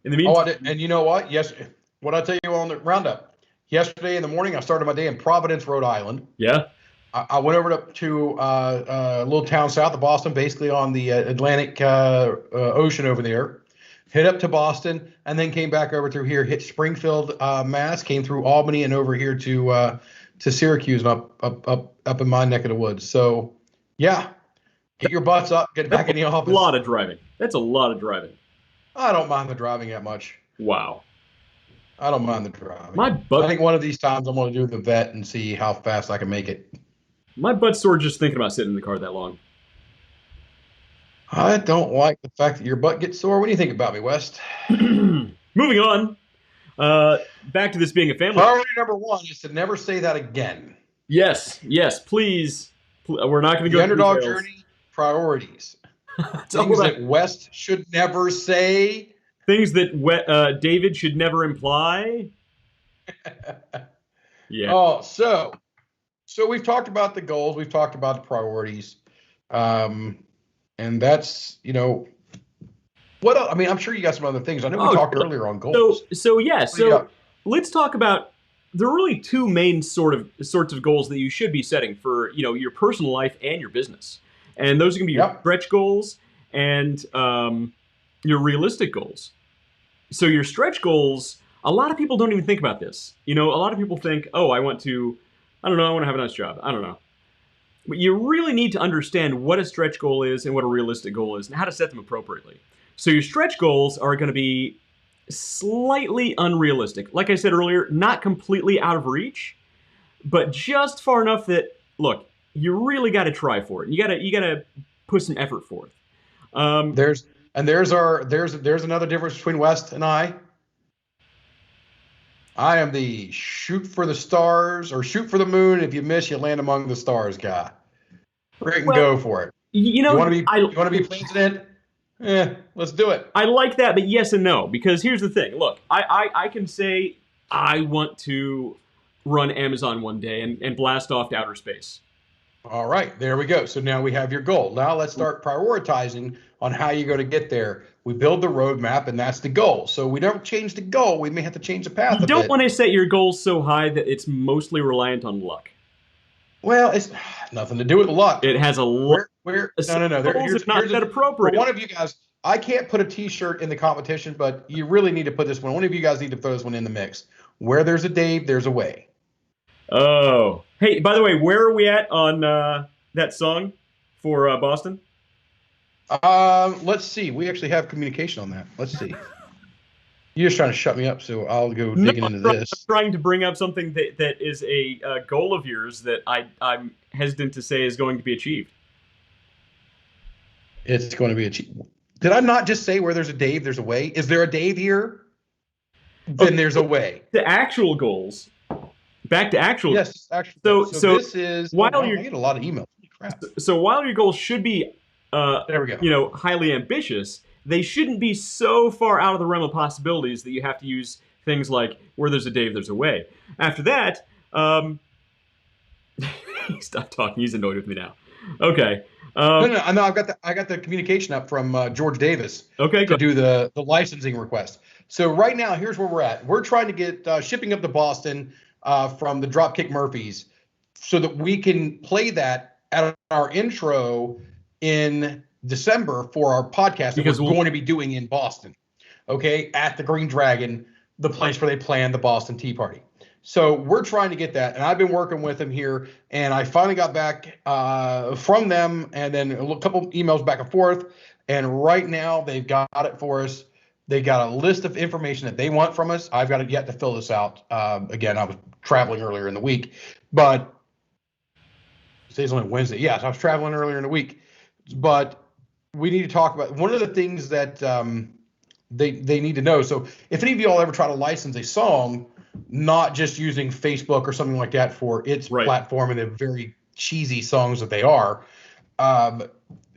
In the Oh, I did. meantime, And you know what? Yes. What I tell you on the roundup. Yesterday in the morning, I started my day in Providence, Rhode Island. yeah, I went over to a little town south of Boston, basically on the Atlantic Ocean over there. Hit up to Boston, and then came back over through here. Hit Springfield, Mass. Came through Albany and over here to Syracuse and up in my neck of the woods. So, yeah, get your butts up, get that's back in the a office. lot of driving. That's a lot of driving. I don't mind the driving that much. Wow. I don't mind the My driving. I butt, think one of these times I'm going to do the vet and see how fast I can make it. my butt's sore just thinking about sitting in the car that long. I don't like the fact that your butt gets sore. What do you think about me, West? Moving on. Back to this being a family. Priority number one is to never say that again. Yes, yes, please. We're not going to The go into underdog details. journey, priorities. It's all Things about that West should never say. things that David should never imply. Yeah. Oh, so we've talked about the goals, we've talked about the priorities, and that's what else? I mean, I'm sure you got some other things. I know we Oh, talked sure. earlier on So goals. so yeah. What do you So got? let's talk about. There are really two main sorts of goals that you should be setting for your personal life and your business, and those are going to be your Yep. stretch goals and your realistic goals. So your stretch goals, a lot of people don't even think about this. A lot of people think, oh, I want to, I don't know, I want to have a nice job. I don't know. But you really need to understand what a stretch goal is and what a realistic goal is and how to set them appropriately. So your stretch goals are going to be slightly unrealistic. Like I said earlier, not completely out of reach, but just far enough that, look, you really got to try for it. You got to put some effort forth. There's there's another difference between West and I. I am the shoot for the stars or shoot for the moon. If you miss, you land among the stars guy. Freaking Well, go for it. you You know, want to be I you want to be president? Let's do it. I like that, but yes and no. Because here's the thing. Look, I can say I want to run Amazon one day and blast off to outer space. All right, there we go. So now we have your goal. Now let's start prioritizing on how you're going to get there. We build the roadmap, and that's the goal. So we don't change the goal. We may have to change the path You a don't bit. want to set your goals so high that it's mostly reliant on luck. Well, it's nothing to do with luck. It has a lot. No. Goals if not set For appropriate. one of you guys, I can't put a T-shirt in the competition, but you really need to put this one. One of you guys need to throw this one in the mix. Where there's a Dave, there's a way. Oh, hey, by the way, where are we at on that song for Boston? Let's see. We actually have communication on that. Let's see. You're just trying to shut me up, so I'll go No, digging into this. I'm trying to bring up something that is a goal of yours that I'm hesitant to say is going to be achieved. It's going to be achieved. Did I not just say where there's a Dave, there's a way? Is there a Dave here? Then there's a way. The actual goals. Back to actual. Yes, actually. So this is. while wow, you're- I get a lot of emails. Holy crap. So while your goals should be, There we go. highly ambitious, they shouldn't be so far out of the realm of possibilities that you have to use things like "where there's a Dave, there's a way." After that, stop talking. He's annoyed with me now. Okay. No. I got the communication up from George Davis Okay. to Good. do the licensing request. So right now, here's where we're at. We're trying to get shipping up to Boston from the Dropkick Murphys, so that we can play that at our intro in December for our podcast that Because we're we'll- going to be doing in Boston. Okay, at the Green Dragon, the place where they planned the Boston Tea Party. So we're trying to get that, and I've been working with them here, and I finally got back from them, and then a couple emails back and forth, and right now they've got it for us. They got a list of information that they want from us. I've got it yet to fill this out. Again, I was traveling earlier in the week, but today's only Wednesday. Yes, I was traveling earlier in the week, but we need to talk about one of the things that they need to know. So if any of you all ever try to license a song, not just using Facebook or something like that for its Right. platform and the very cheesy songs that they are,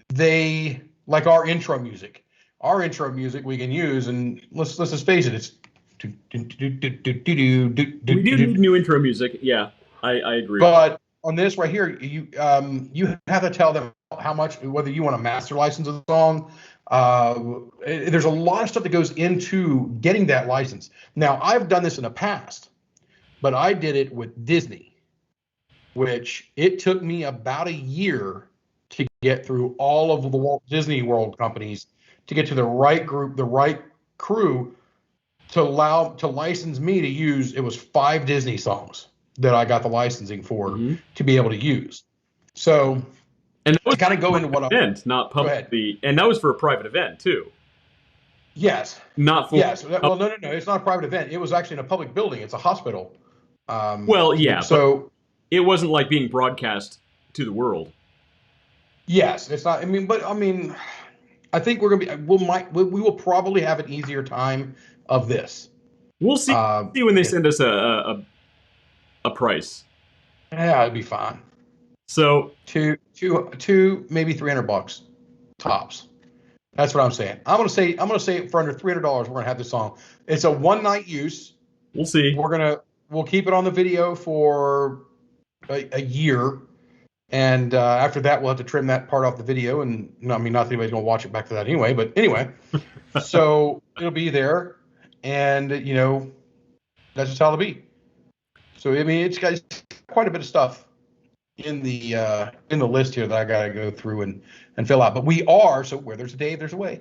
they like our intro music. Our intro music we can use, and let's just face it, it's We do need new intro music. Yeah. I agree. But on this right here, you have to tell them how much, whether you want a master license of the song. There's a lot of stuff that goes into getting that license. Now, I've done this in the past, but I did it with Disney, which it took me about a year to get through all of the Walt Disney World companies to get to the right group, the right crew to license me to use. It was 5 Disney songs that I got the licensing for Hmm. to be able to use. So And that to was kind of for go a into what private I event, not go ahead. publicly, and that was for a private event too, Yes, not for. yes. Well, no. It's not a private event. It was actually in a public building. It's a hospital. Well, yeah, but So it wasn't like being broadcast to the world. yes, it's not. I mean, but I mean, I think we're gonna be. We will probably have an easier time of this. We'll see. Uh, See when they yeah, send us a price. yeah, it'd be fine. So Two, maybe $300 tops. That's what I'm saying. I'm gonna say for under $300, we're gonna have this song. It's a one night use. we'll see. We'll keep it on the video for a year, and after that, we'll have to trim that part off the video. And I mean, not that anybody's gonna watch it back to that anyway. But anyway, so it'll be there, and that's just how it'll be. So I mean, it's got quite a bit of stuff in the list here that I gotta go through and fill out. But we are so where there's a Dave, there's a way.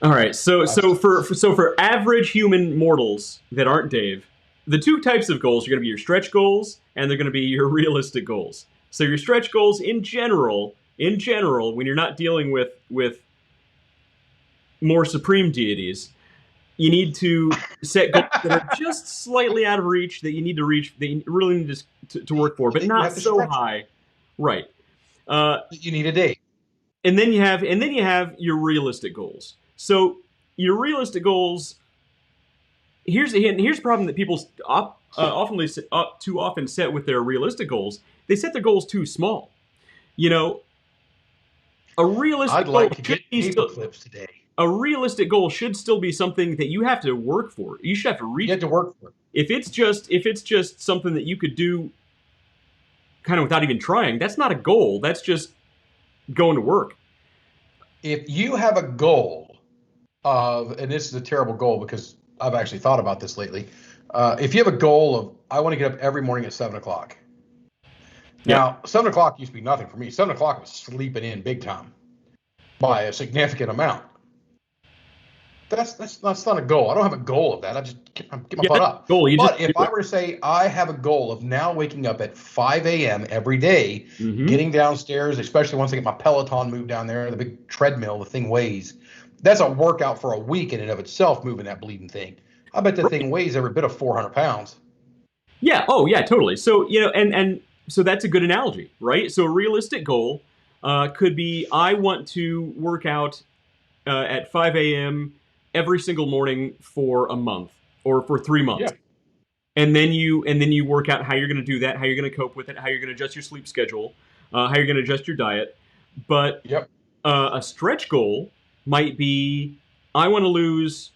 All right. So Uh, for average human mortals that aren't Dave, the two types of goals are going to be your stretch goals and they're going to be your realistic goals. So your stretch goals in general, when you're not dealing with more supreme deities, you need to set goals that are just slightly out of reach that you need to reach that you really need to work for, but you not have to so stretch high. Right. Uh, You need a date. and then you have your realistic goals. So your realistic goals. Here's the problem that people too often set with their realistic goals. They set their goals too small. You know, a realistic I'd goal like to should get be paper still, clips today. a realistic goal should still be something that you have to work for. You should have to You reach. have to work for it. If it's just something that you could do kind of without even trying, that's not a goal. That's just going to work. If you have a goal of, and this is a terrible goal because I've actually thought about this lately. If you have a goal of, I want to get up every morning at 7 o'clock. Yeah. Now, 7 o'clock used to be nothing for me. 7 o'clock was sleeping in big time by a significant amount. That's not a goal. I don't have a goal of that. I just get my Yeah, butt that's up. a goal. You just But if do I it. were to say I have a goal of now waking up at 5 a.m. every day, Hmm. getting downstairs, especially once I get my Peloton moved down there, the big treadmill, the thing weighs. That's a workout for a week in and of itself, moving that bleeding thing. I bet that thing weighs every bit of 400 pounds. Yeah. Oh, yeah. Totally. So and so that's a good analogy, right? So a realistic goal could be I want to work out at 5 a.m. every single morning for a month or for 3 months, Yeah. and then you work out how you're going to do that, how you're going to cope with it, how you're going to adjust your sleep schedule, how you're going to adjust your diet. But Yep. a stretch goal might be I want to lose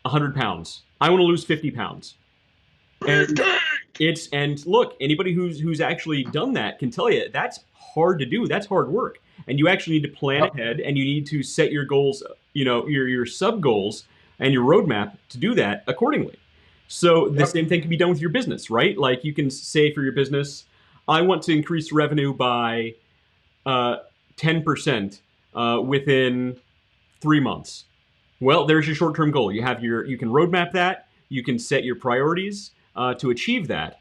100 pounds. I want to lose 50 pounds. And and look, anybody who's actually done that can tell you that's hard to do. That's hard work. And you actually need to plan Yep. ahead and you need to set your goals, your sub goals and your roadmap to do that accordingly. So the Yep. same thing can be done with your business, right? Like you can say for your business, I want to increase revenue by 10% within 3 months. Well, there's your short-term goal. You can roadmap that. You can set your priorities to achieve that,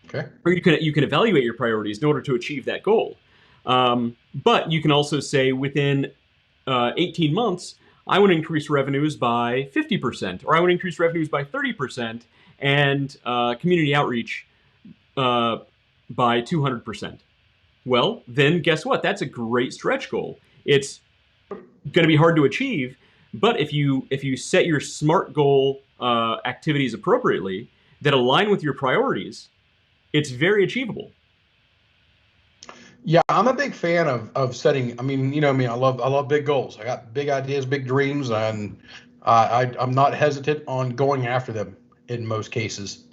Okay. or you can evaluate your priorities in order to achieve that goal. But you can also say within 18 months, I want to increase revenues by 50%, or I want to increase revenues by 30%, and community outreach by 200%. Well, then guess what? That's a great stretch goal. It's going to be hard to achieve, but if you set your SMART goal activities appropriately that align with your priorities, it's very achievable. Yeah, I'm a big fan of setting. I mean, you know me. I love big goals. I got big ideas, big dreams, and I'm not hesitant on going after them in most cases.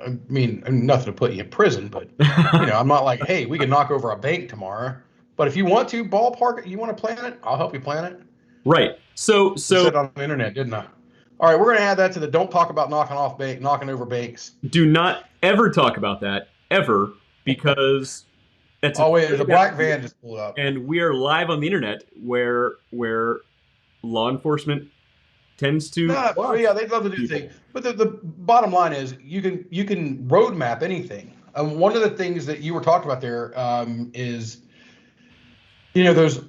I mean, nothing to put you in prison, but I'm not like, hey, we can knock over a bank tomorrow. But if you want to ballpark it, you want to plan it, I'll help you plan it. Right. So I said so it on the internet, didn't I? All right, we're going to add that to the don't talk about knocking over banks. do not ever talk about that ever because that's a Oh wait, there's very a bad black idea. van just pulled up. And we are live on the internet where law enforcement tends to No, well, watch yeah, they'd love to do people. things, but the bottom line is you can roadmap anything. One of the things that you were talking about there is those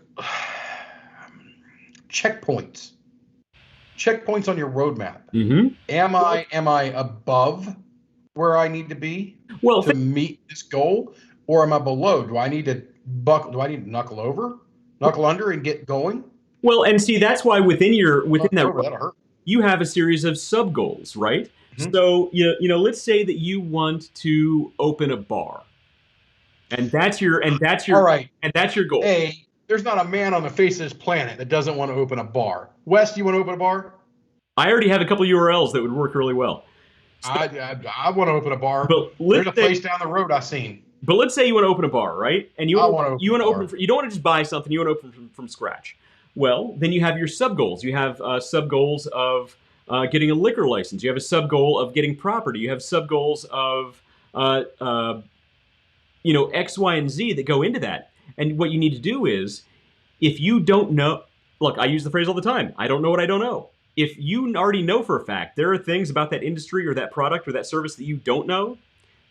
checkpoints, checkpoints on your roadmap. Hmm. Am I above where I need to be Well, to meet this goal, or am I below? Do I need to Do I need to knuckle under, and get going? well, and see that's why within Knuckle that over, that'll hurt. you have a series of sub goals, right? Mhm. So let's say that you want to open a bar, and that's your and that's All your right. and that's your goal. There's not a man on the face of this planet that doesn't want to open a bar. Wes, you want to open a bar? I already have a couple URLs that would work really well. So, I want to open a bar. but There's let's a say place down the road I seen. But let's say you want to open a bar, right? And I want to open a bar. you don't want to just buy something. You want to open from scratch. Well, then you have your sub goals. You have sub goals of getting a liquor license. You have a sub goal of getting property. You have sub goals of uh, uh, X, Y, and Z that go into that. And what you need to do is, if you don't know, look, I use the phrase all the time. I don't know what I don't know. If you already know for a fact there are things about that industry or that product or that service that you don't know,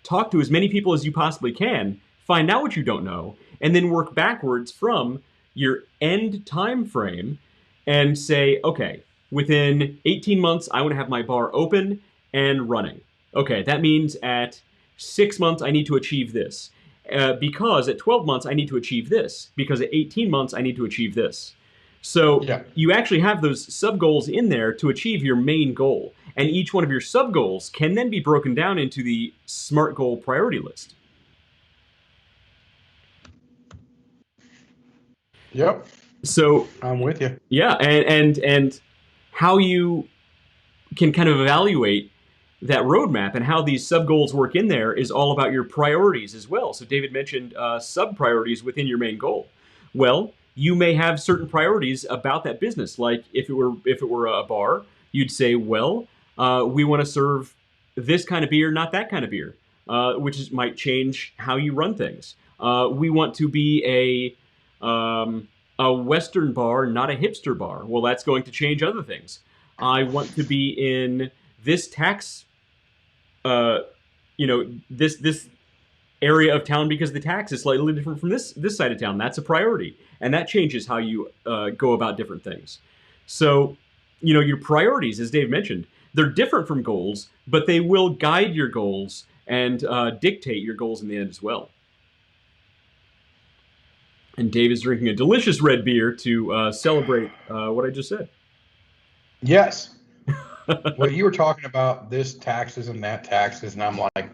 talk to as many people as you possibly can, find out what you don't know, and then work backwards from your end time frame and say, okay, within 18 months, I want to have my bar open and running. Okay, that means at 6 months, I need to achieve this. Because at 12 months, I need to achieve this. Because at 18 months, I need to achieve this. So Yeah. you actually have those sub goals in there to achieve your main goal. And each one of your sub goals can then be broken down into the SMART goal priority list. Yep. So I'm with you. yeah, and how you can kind of evaluate that roadmap and how these sub goals work in there is all about your priorities as well. So David mentioned sub priorities within your main goal. Well, you may have certain priorities about that business. Like if it were a bar, you'd say, well, we want to serve this kind of beer, not that kind of beer, might change how you run things. We want to be a Western bar, not a hipster bar. Well, that's going to change other things. I want to be in this tax, this area of town because the tax is slightly different from this side of town. That's a priority, and that changes how you go about different things. So, your priorities, as Dave mentioned, they're different from goals, but they will guide your goals and dictate your goals in the end as well. And Dave is drinking a delicious red beer to celebrate what I just said. Yes. Well, you were talking about this taxes and that taxes, and I'm like,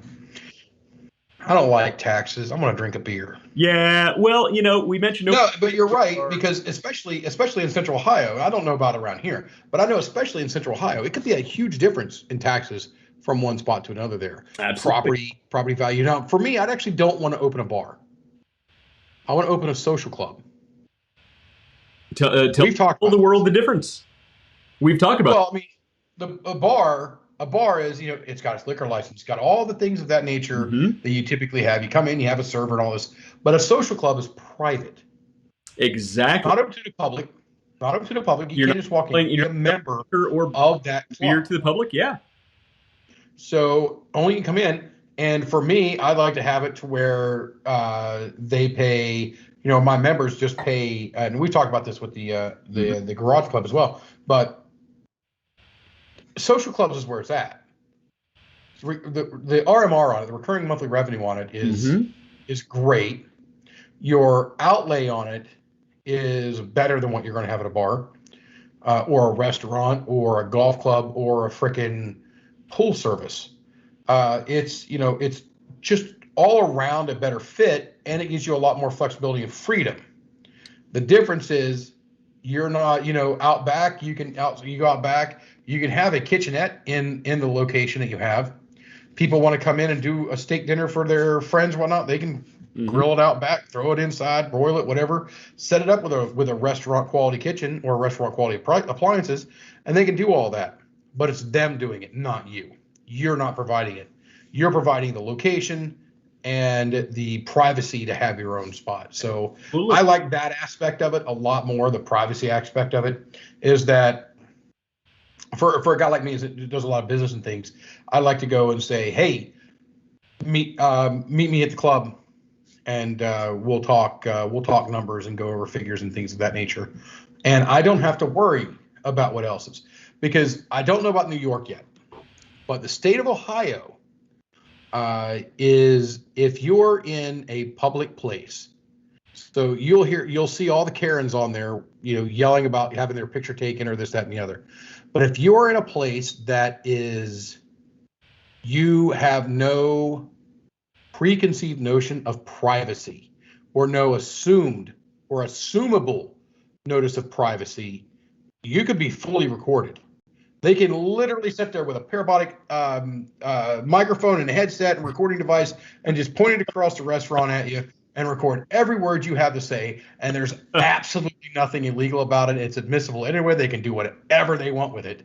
I don't like taxes. I'm going to drink a beer. Yeah, well, we mentioned No, but you're right, because especially in Central Ohio, I don't know about around here, but I know especially in Central Ohio, it could be a huge difference in taxes from one spot to another there. Absolutely. Property value. Now, for me, I actually don't want to open a bar. I want to open a social club. Tell We've talked about the world the difference. We've talked about. Well, I mean, a bar is, it's got its liquor license, it's got all the things of that nature Mhm. that you typically have. You come in, you have a server and all this, but a social club is private, Exactly. not open to the public. Not open to the public. You You're can't not just walk in. playing. You're You're a member not or of that beer club. to the public. Yeah. So only you can come in. And for me, I'd like to have it to where they pay. My members just pay, and we talked about this with the garage club as well. But social clubs is where it's at. The RMR on it, the recurring monthly revenue on it, is great. Your outlay on it is better than what you're going to have at a bar, or a restaurant, or a golf club, or a frickin' pool service. It's just all around a better fit, and it gives you a lot more flexibility and freedom. The difference is you're not, out back. You go out back. You can have a kitchenette in the location that you have. people want to come in and do a steak dinner for their friends, whatnot, they can grill it out back, throw it inside, broil it, whatever, set it up with a restaurant quality kitchen or restaurant quality appliances, and they can do all that. But it's them doing it, not you. You're not providing it. You're providing the location and the privacy to have your own spot. So I like that aspect of it a lot more. The privacy aspect of it is that for a guy like me that does a lot of business and things, I like to go and say, hey, meet me at the club, and we'll talk numbers and go over figures and things of that nature. And I don't have to worry about what else is, because I don't know about New York yet, but the state of Ohio is, if you're in a public place, so you'll see all the Karens on there, yelling about having their picture taken or this, that, and the other. But if you're in a place that is, you have no preconceived notion of privacy or no assumed or assumable notice of privacy, you could be fully recorded. They can literally sit there with a parabolic microphone and a headset and recording device and just point it across the restaurant at you and record every word you have to say. And there's absolutely nothing illegal about it. It's admissible anywhere. They can do whatever they want with it.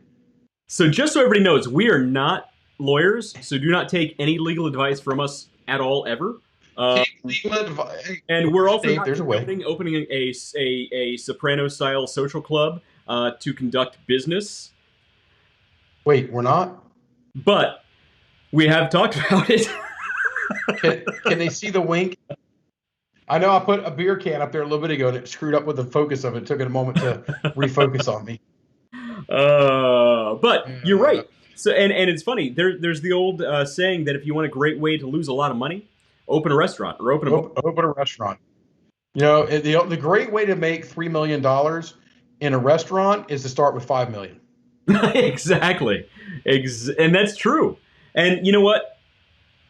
So just so everybody knows, we are not lawyers, so do not take any legal advice from us at all, ever. And we're also not opening a Soprano-style social club to conduct business. Wait, we're not? But we have talked about it. Can they see the wink? I know I put a beer can up there a little bit ago and it screwed up with the focus of it. It took it a moment to refocus on me. But you're right. So and it's funny. There's the old saying that if you want a great way to lose a lot of money, open a restaurant or open a restaurant. The great way to make $3 million in a restaurant is to start with $5 million. Exactly. And that's true. And you know what?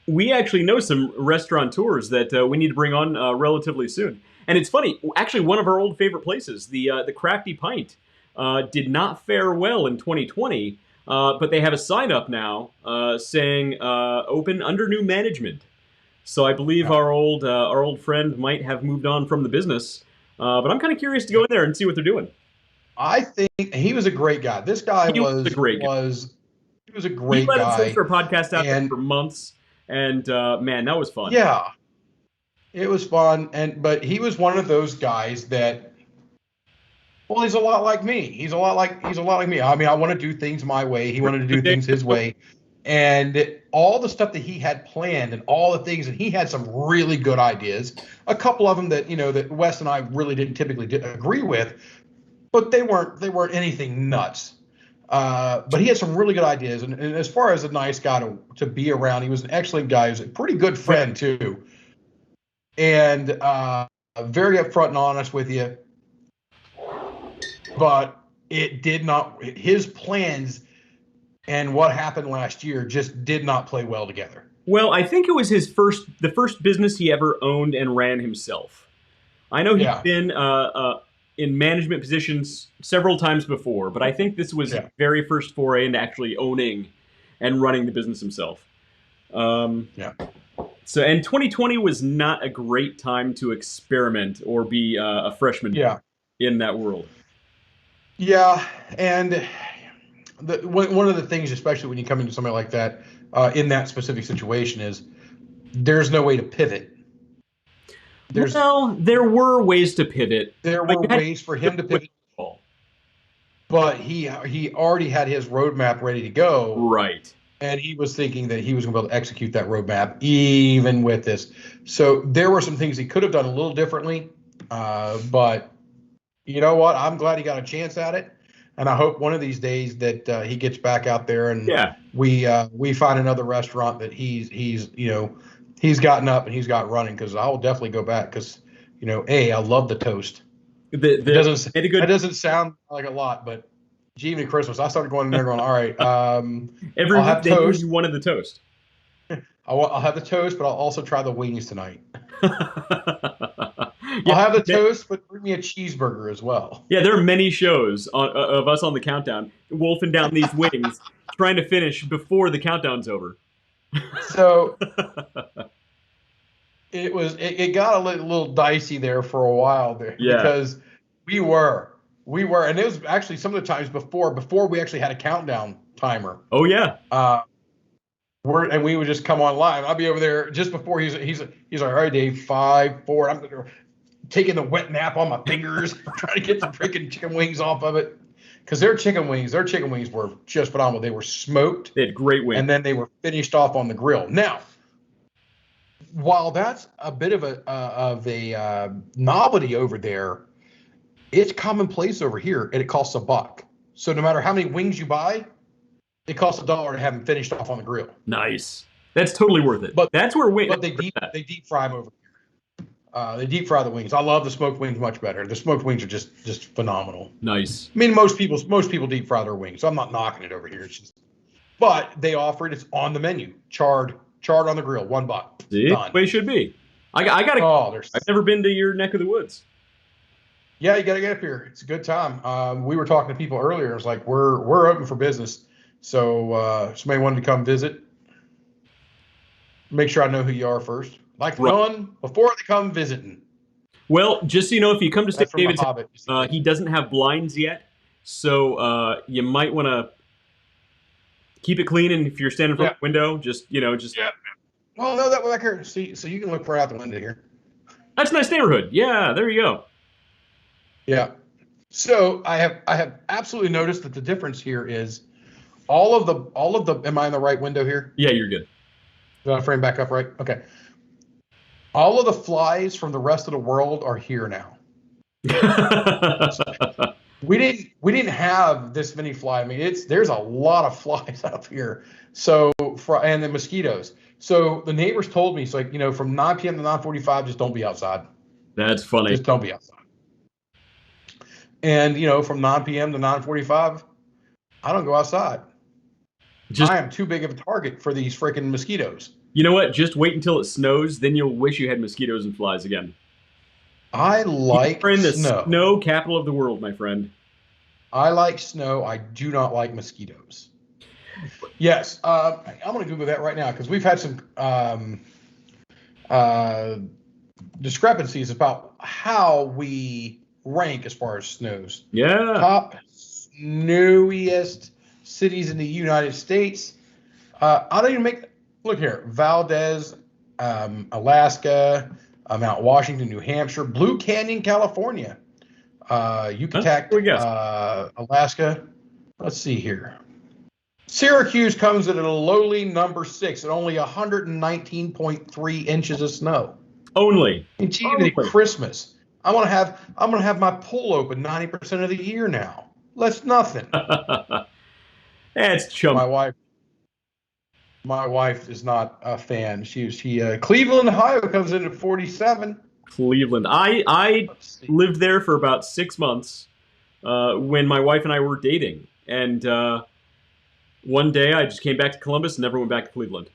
We actually know some restaurateurs that we need to bring on relatively soon. And it's funny. Actually, one of our old favorite places, the Crafty Pint, did not fare well in 2020, but they have a sign up now saying open under new management. So I believe our old friend might have moved on from the business. But I'm kind of curious to go in there and see what they're doing. I think he was a great guy. This guy was a great guy. He was a great guy. He let us for a podcast out there for months, and man, that was fun. Yeah, it was fun. But he was one of those guys that, well, he's a lot like me. He's a lot like me. I mean, I want to do things my way. He wanted to do things his way, and all the stuff that he had planned and all the things, and he had some really good ideas. A couple of them that that Wes and I really didn't typically agree with. But they weren't anything nuts. But he had some really good ideas. And as far as a nice guy to be around, he was an excellent guy. He was a pretty good friend, too. And very upfront and honest with you. But his plans and what happened last year just did not play well together. Well, I think it was the first business he ever owned and ran himself. I know he's been in management positions several times before, but I think this was his very first foray into actually owning and running the business himself. So, and 2020 was not a great time to experiment or be a freshman in that world. Yeah, and one of the things, especially when you come into somebody like that, in that specific situation, is there's no way to pivot. There were ways to pivot. There were ways for him to pivot, but he already had his roadmap ready to go. Right. And he was thinking that he was going to be able to execute that roadmap even with this. So there were some things he could have done a little differently. But you know what? I'm glad he got a chance at it. And I hope one of these days that he gets back out there and we find another restaurant that he's gotten up and he's got running, because I will definitely go back, because, I love the toast. It doesn't sound like a lot, but even at Christmas, I started going in there going, all right, every week they knew you wanted the toast. I'll have the toast, but I'll also try the wings tonight. I'll have the toast, but bring me a cheeseburger as well. Yeah, there are many shows of us on the countdown, wolfing down these wings, trying to finish before the countdown's over. So it got a little dicey there for a while there Yeah. because we were and it was actually some of the times before we actually had a countdown timer. Oh yeah. Uh, and we would just come online. I'll be over there just before he's like, all right, Dave, 5, 4. I'm taking the wet nap on my fingers, trying to get the freaking chicken wings off of it. Because their chicken wings were just phenomenal. They were smoked, They had great wings. and then they were finished off on the grill. Now, while that's a bit of a novelty over there, it's commonplace over here, and it costs $1. So no matter how many wings you buy, it costs $1 to have them finished off on the grill. Nice. That's totally worth it. But that's where wings. But they deep fry them over here. They deep fry the wings. I love the smoked wings much better. The smoked wings are just phenomenal. Nice. I mean, most people deep fry their wings, so I'm not knocking it over here. It's just, but they offer it. It's on the menu, charred on the grill, $1. See, done. the way it should be. I gotta. Oh, I've never been to your neck of the woods. Yeah, you gotta get up here. It's a good time. We were talking to people earlier. It's like we're open for business. So somebody wanted to come visit. Make sure I know who you are first. Like to know them before they come visiting. Well, just so you know, if you come to State That's from The David's, Hobbit. he doesn't have blinds yet, so you might want to keep it clean. And if you're standing in front of the window, just Yeah. Well, no, that back here. See, so you can look right out the window here. That's a nice neighborhood. Yeah, there you go. Yeah. So I have absolutely noticed that the difference here is all of the. Am I in the right window here? Yeah, you're good. Did I frame back up right? Okay. All of the flies from the rest of the world are here now. We didn't have this many flies. I mean, there's a lot of flies up here. So and the mosquitoes. So the neighbors told me, so from 9 p.m. to 9:45, just don't be outside. That's funny. Just don't be outside. And from 9 p.m. to 9:45, I don't go outside. I am too big of a target for these freaking mosquitoes. You know what? Just wait until it snows, then you'll wish you had mosquitoes and flies again. I like You're in the snow. Snow capital of the world, my friend. I like snow. I do not like mosquitoes. Yes, I'm going to Google that right now because we've had some discrepancies about how we rank as far as snows. Yeah. Top snowiest cities in the United States. I don't even look here. Valdez, Alaska, Mount Washington, New Hampshire, Blue Canyon, California, Yucatan, Alaska. Let's see here. Syracuse comes in at a lowly number 6 at only 119.3 inches of snow. Only. It's even Christmas. I'm gonna have my pool open 90% of the year now. That's nothing. That's chum. My wife is not a fan. She Cleveland, Ohio comes in at 47. Cleveland. I lived there for about 6 months when my wife and I were dating, and one day I just came back to Columbus and never went back to Cleveland.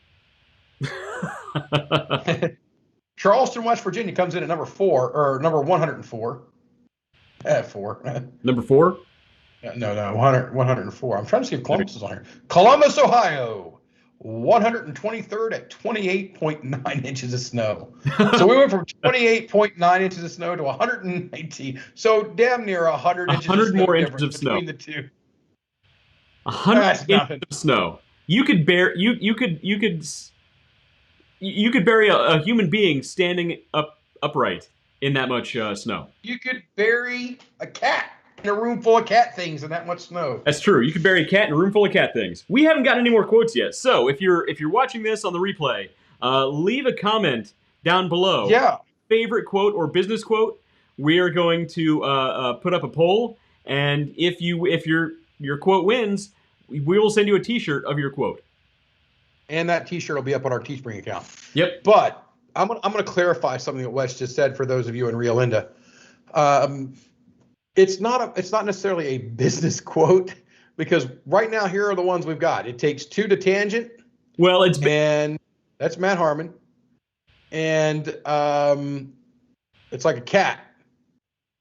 Charleston, West Virginia comes in at number 4 or number 104. At 4. Number 4? No, 104. I'm trying to see if Columbus is on here. Columbus, Ohio, 123rd at 28.9 inches of snow. So we went from 28.9 inches of snow to 119. So damn near 100 inches. 100 more inches of snow between the two. 100 inches of snow. You could bury a human being standing upright in that much snow. You could bury a cat in a room full of cat things in that much snow. That's true. You could bury a cat in a room full of cat things. We haven't got any more quotes yet. So if you're watching this on the replay, leave a comment down below. Yeah. Favorite quote or business quote. We are going to put up a poll, and if your quote wins, we will send you a T-shirt of your quote. And that T-shirt will be up on our Teespring account. Yep. But I'm gonna clarify something that Wes just said for those of you in Rio Linda. It's not necessarily a business quote because right now here are the ones we've got. It takes two to tangent. Well, and that's Matt Harmon, and it's like a cat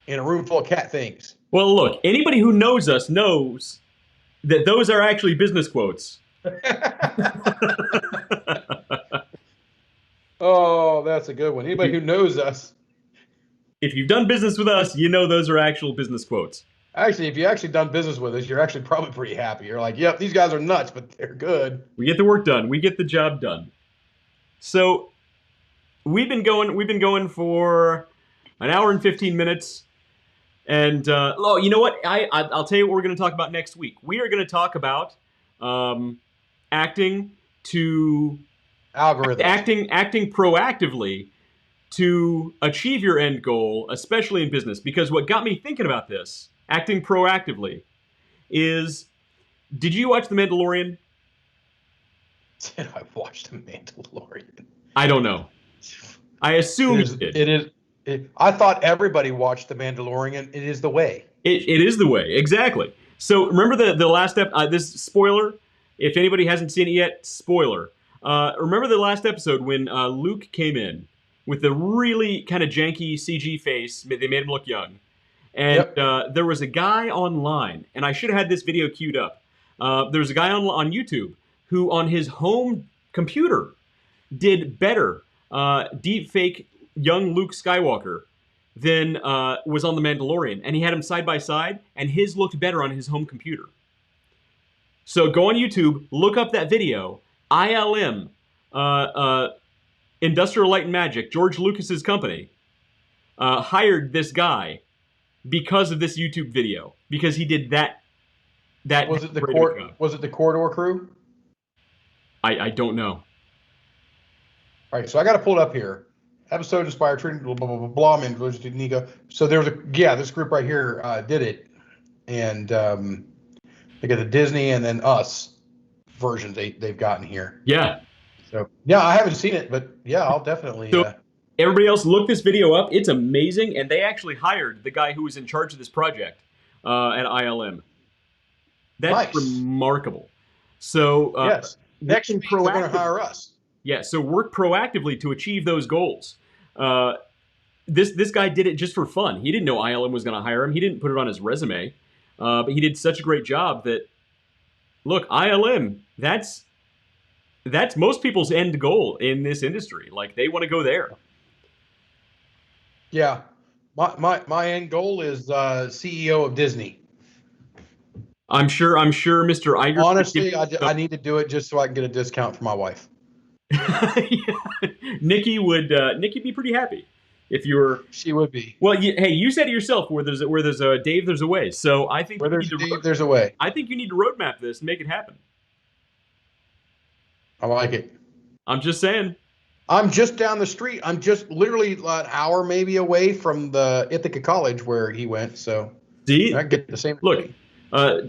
in a room full of cat things. Well, look, anybody who knows us knows that those are actually business quotes. that's a good one. Anybody who knows us, If you've done business with us, you know those are actual business quotes. actually, if you actually done business with us, you're actually probably pretty happy. You're like, yep, these guys are nuts, but they're good. We get the work done. We get the job done. So we've been going for an hour and 15 minutes. And oh, you know what? I'll tell you what we're going to talk about next week. We are going to talk about acting to Algorithms. acting proactively to achieve your end goal, especially in business. Because what got me thinking about this, acting proactively, is did you watch The Mandalorian? Did I watch The Mandalorian? I don't know. I assume you did. It is. I thought everybody watched The Mandalorian. It is the way. It is the way, exactly. So remember the last this spoiler. If anybody hasn't seen it yet, spoiler. Remember the last episode when Luke came in with the really kind of janky CG face. They made him look young, and there was a guy online, and I should have had this video queued up. There was a guy on YouTube who, on his home computer, did better deep fake young Luke Skywalker than was on The Mandalorian. And he had him side by side, and his looked better on his home computer. So go on YouTube, look up that video. ILM, Industrial Light and Magic, George Lucas's company, hired this guy because of this YouTube video. Because he did that. Was it the Corridor Crew? I don't know. All right, so I got to pull it up here. Episode inspired treating blah blah blah blah blah. Man, to Nico. So there was this group right here did it, and they got the Disney and then us versions they've gotten here. Yeah. So yeah, I haven't seen it, but yeah, I'll definitely. So everybody else, look this video up. It's amazing, and they actually hired the guy who was in charge of this project at ILM. That's remarkable. So yes, next week they're going to hire us. Yeah, so work proactively to achieve those goals. This guy did it just for fun. He didn't know ILM was going to hire him. He didn't put it on his resume, but he did such a great job that, look, ILM, that's most people's end goal in this industry. Like, they want to go there. Yeah, my end goal is CEO of Disney. I'm sure Mr. Iger. Honestly, I need to do it just so I can get a discount for my wife. Yeah. Nikki would be pretty happy if you were. She would be. Well, hey, you said it yourself. Where there's a Dave, there's a way. So I think there's a way. I think you need to roadmap this and make it happen. I like it. I'm just saying. I'm just down the street. I'm just literally an hour maybe away from the Ithaca College where he went. So see, I get the same. Look,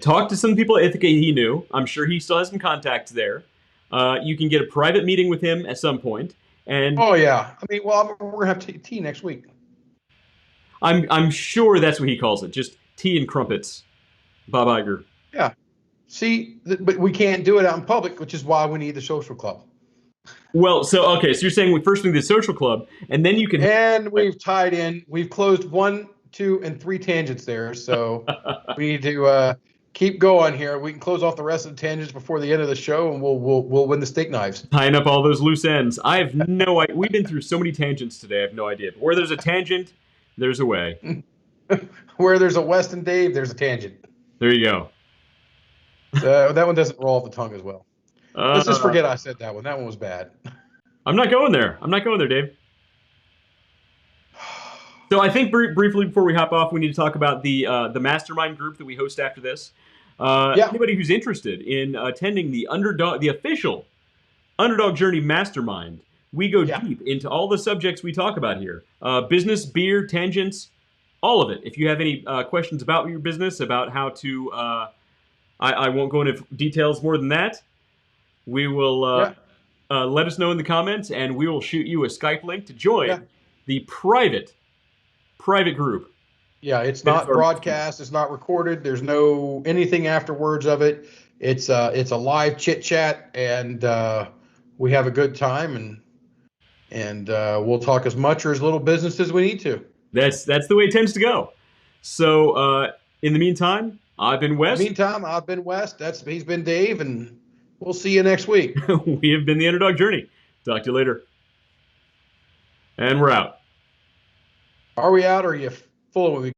talk to some people at Ithaca he knew. I'm sure he still has some contacts there. You can get a private meeting with him at some point. And oh yeah, I mean, well, we're gonna have tea next week. I'm sure that's what he calls it, just tea and crumpets. Bob Iger. Yeah. See, but we can't do it out in public, which is why we need the social club. Well, so you're saying we first need the social club, and then you can. And we've closed 1, 2, and 3 tangents there, so we need to keep going here. We can close off the rest of the tangents before the end of the show, and we'll win the steak knives. Tying up all those loose ends. I have no idea. We've been through so many tangents today. I have no idea. But where there's a tangent, there's a way. Where there's a Weston Dave, there's a tangent. There you go. That one doesn't roll off the tongue as well. Let's just forget I said that one. That one was bad. I'm not going there. Dave. So I think briefly before we hop off, we need to talk about the mastermind group that we host after this. Anybody who's interested in attending the official Underdog Journey Mastermind, we go deep into all the subjects we talk about here. Business, beer, tangents, all of it. If you have any questions about your business, about how to, I won't go into details more than that. We will let us know in the comments, and we will shoot you a Skype link to join the private group. Yeah, it's not broadcast. It's not recorded. There's no anything afterwards of it. It's a live chit chat, and we have a good time, and we'll talk as much or as little business as we need to. That's the way it tends to go. So in the meantime, I've been Wes. He's been Dave, and we'll see you next week. We have been the Underdog Journey. Talk to you later. And we're out. Are we out or are you full of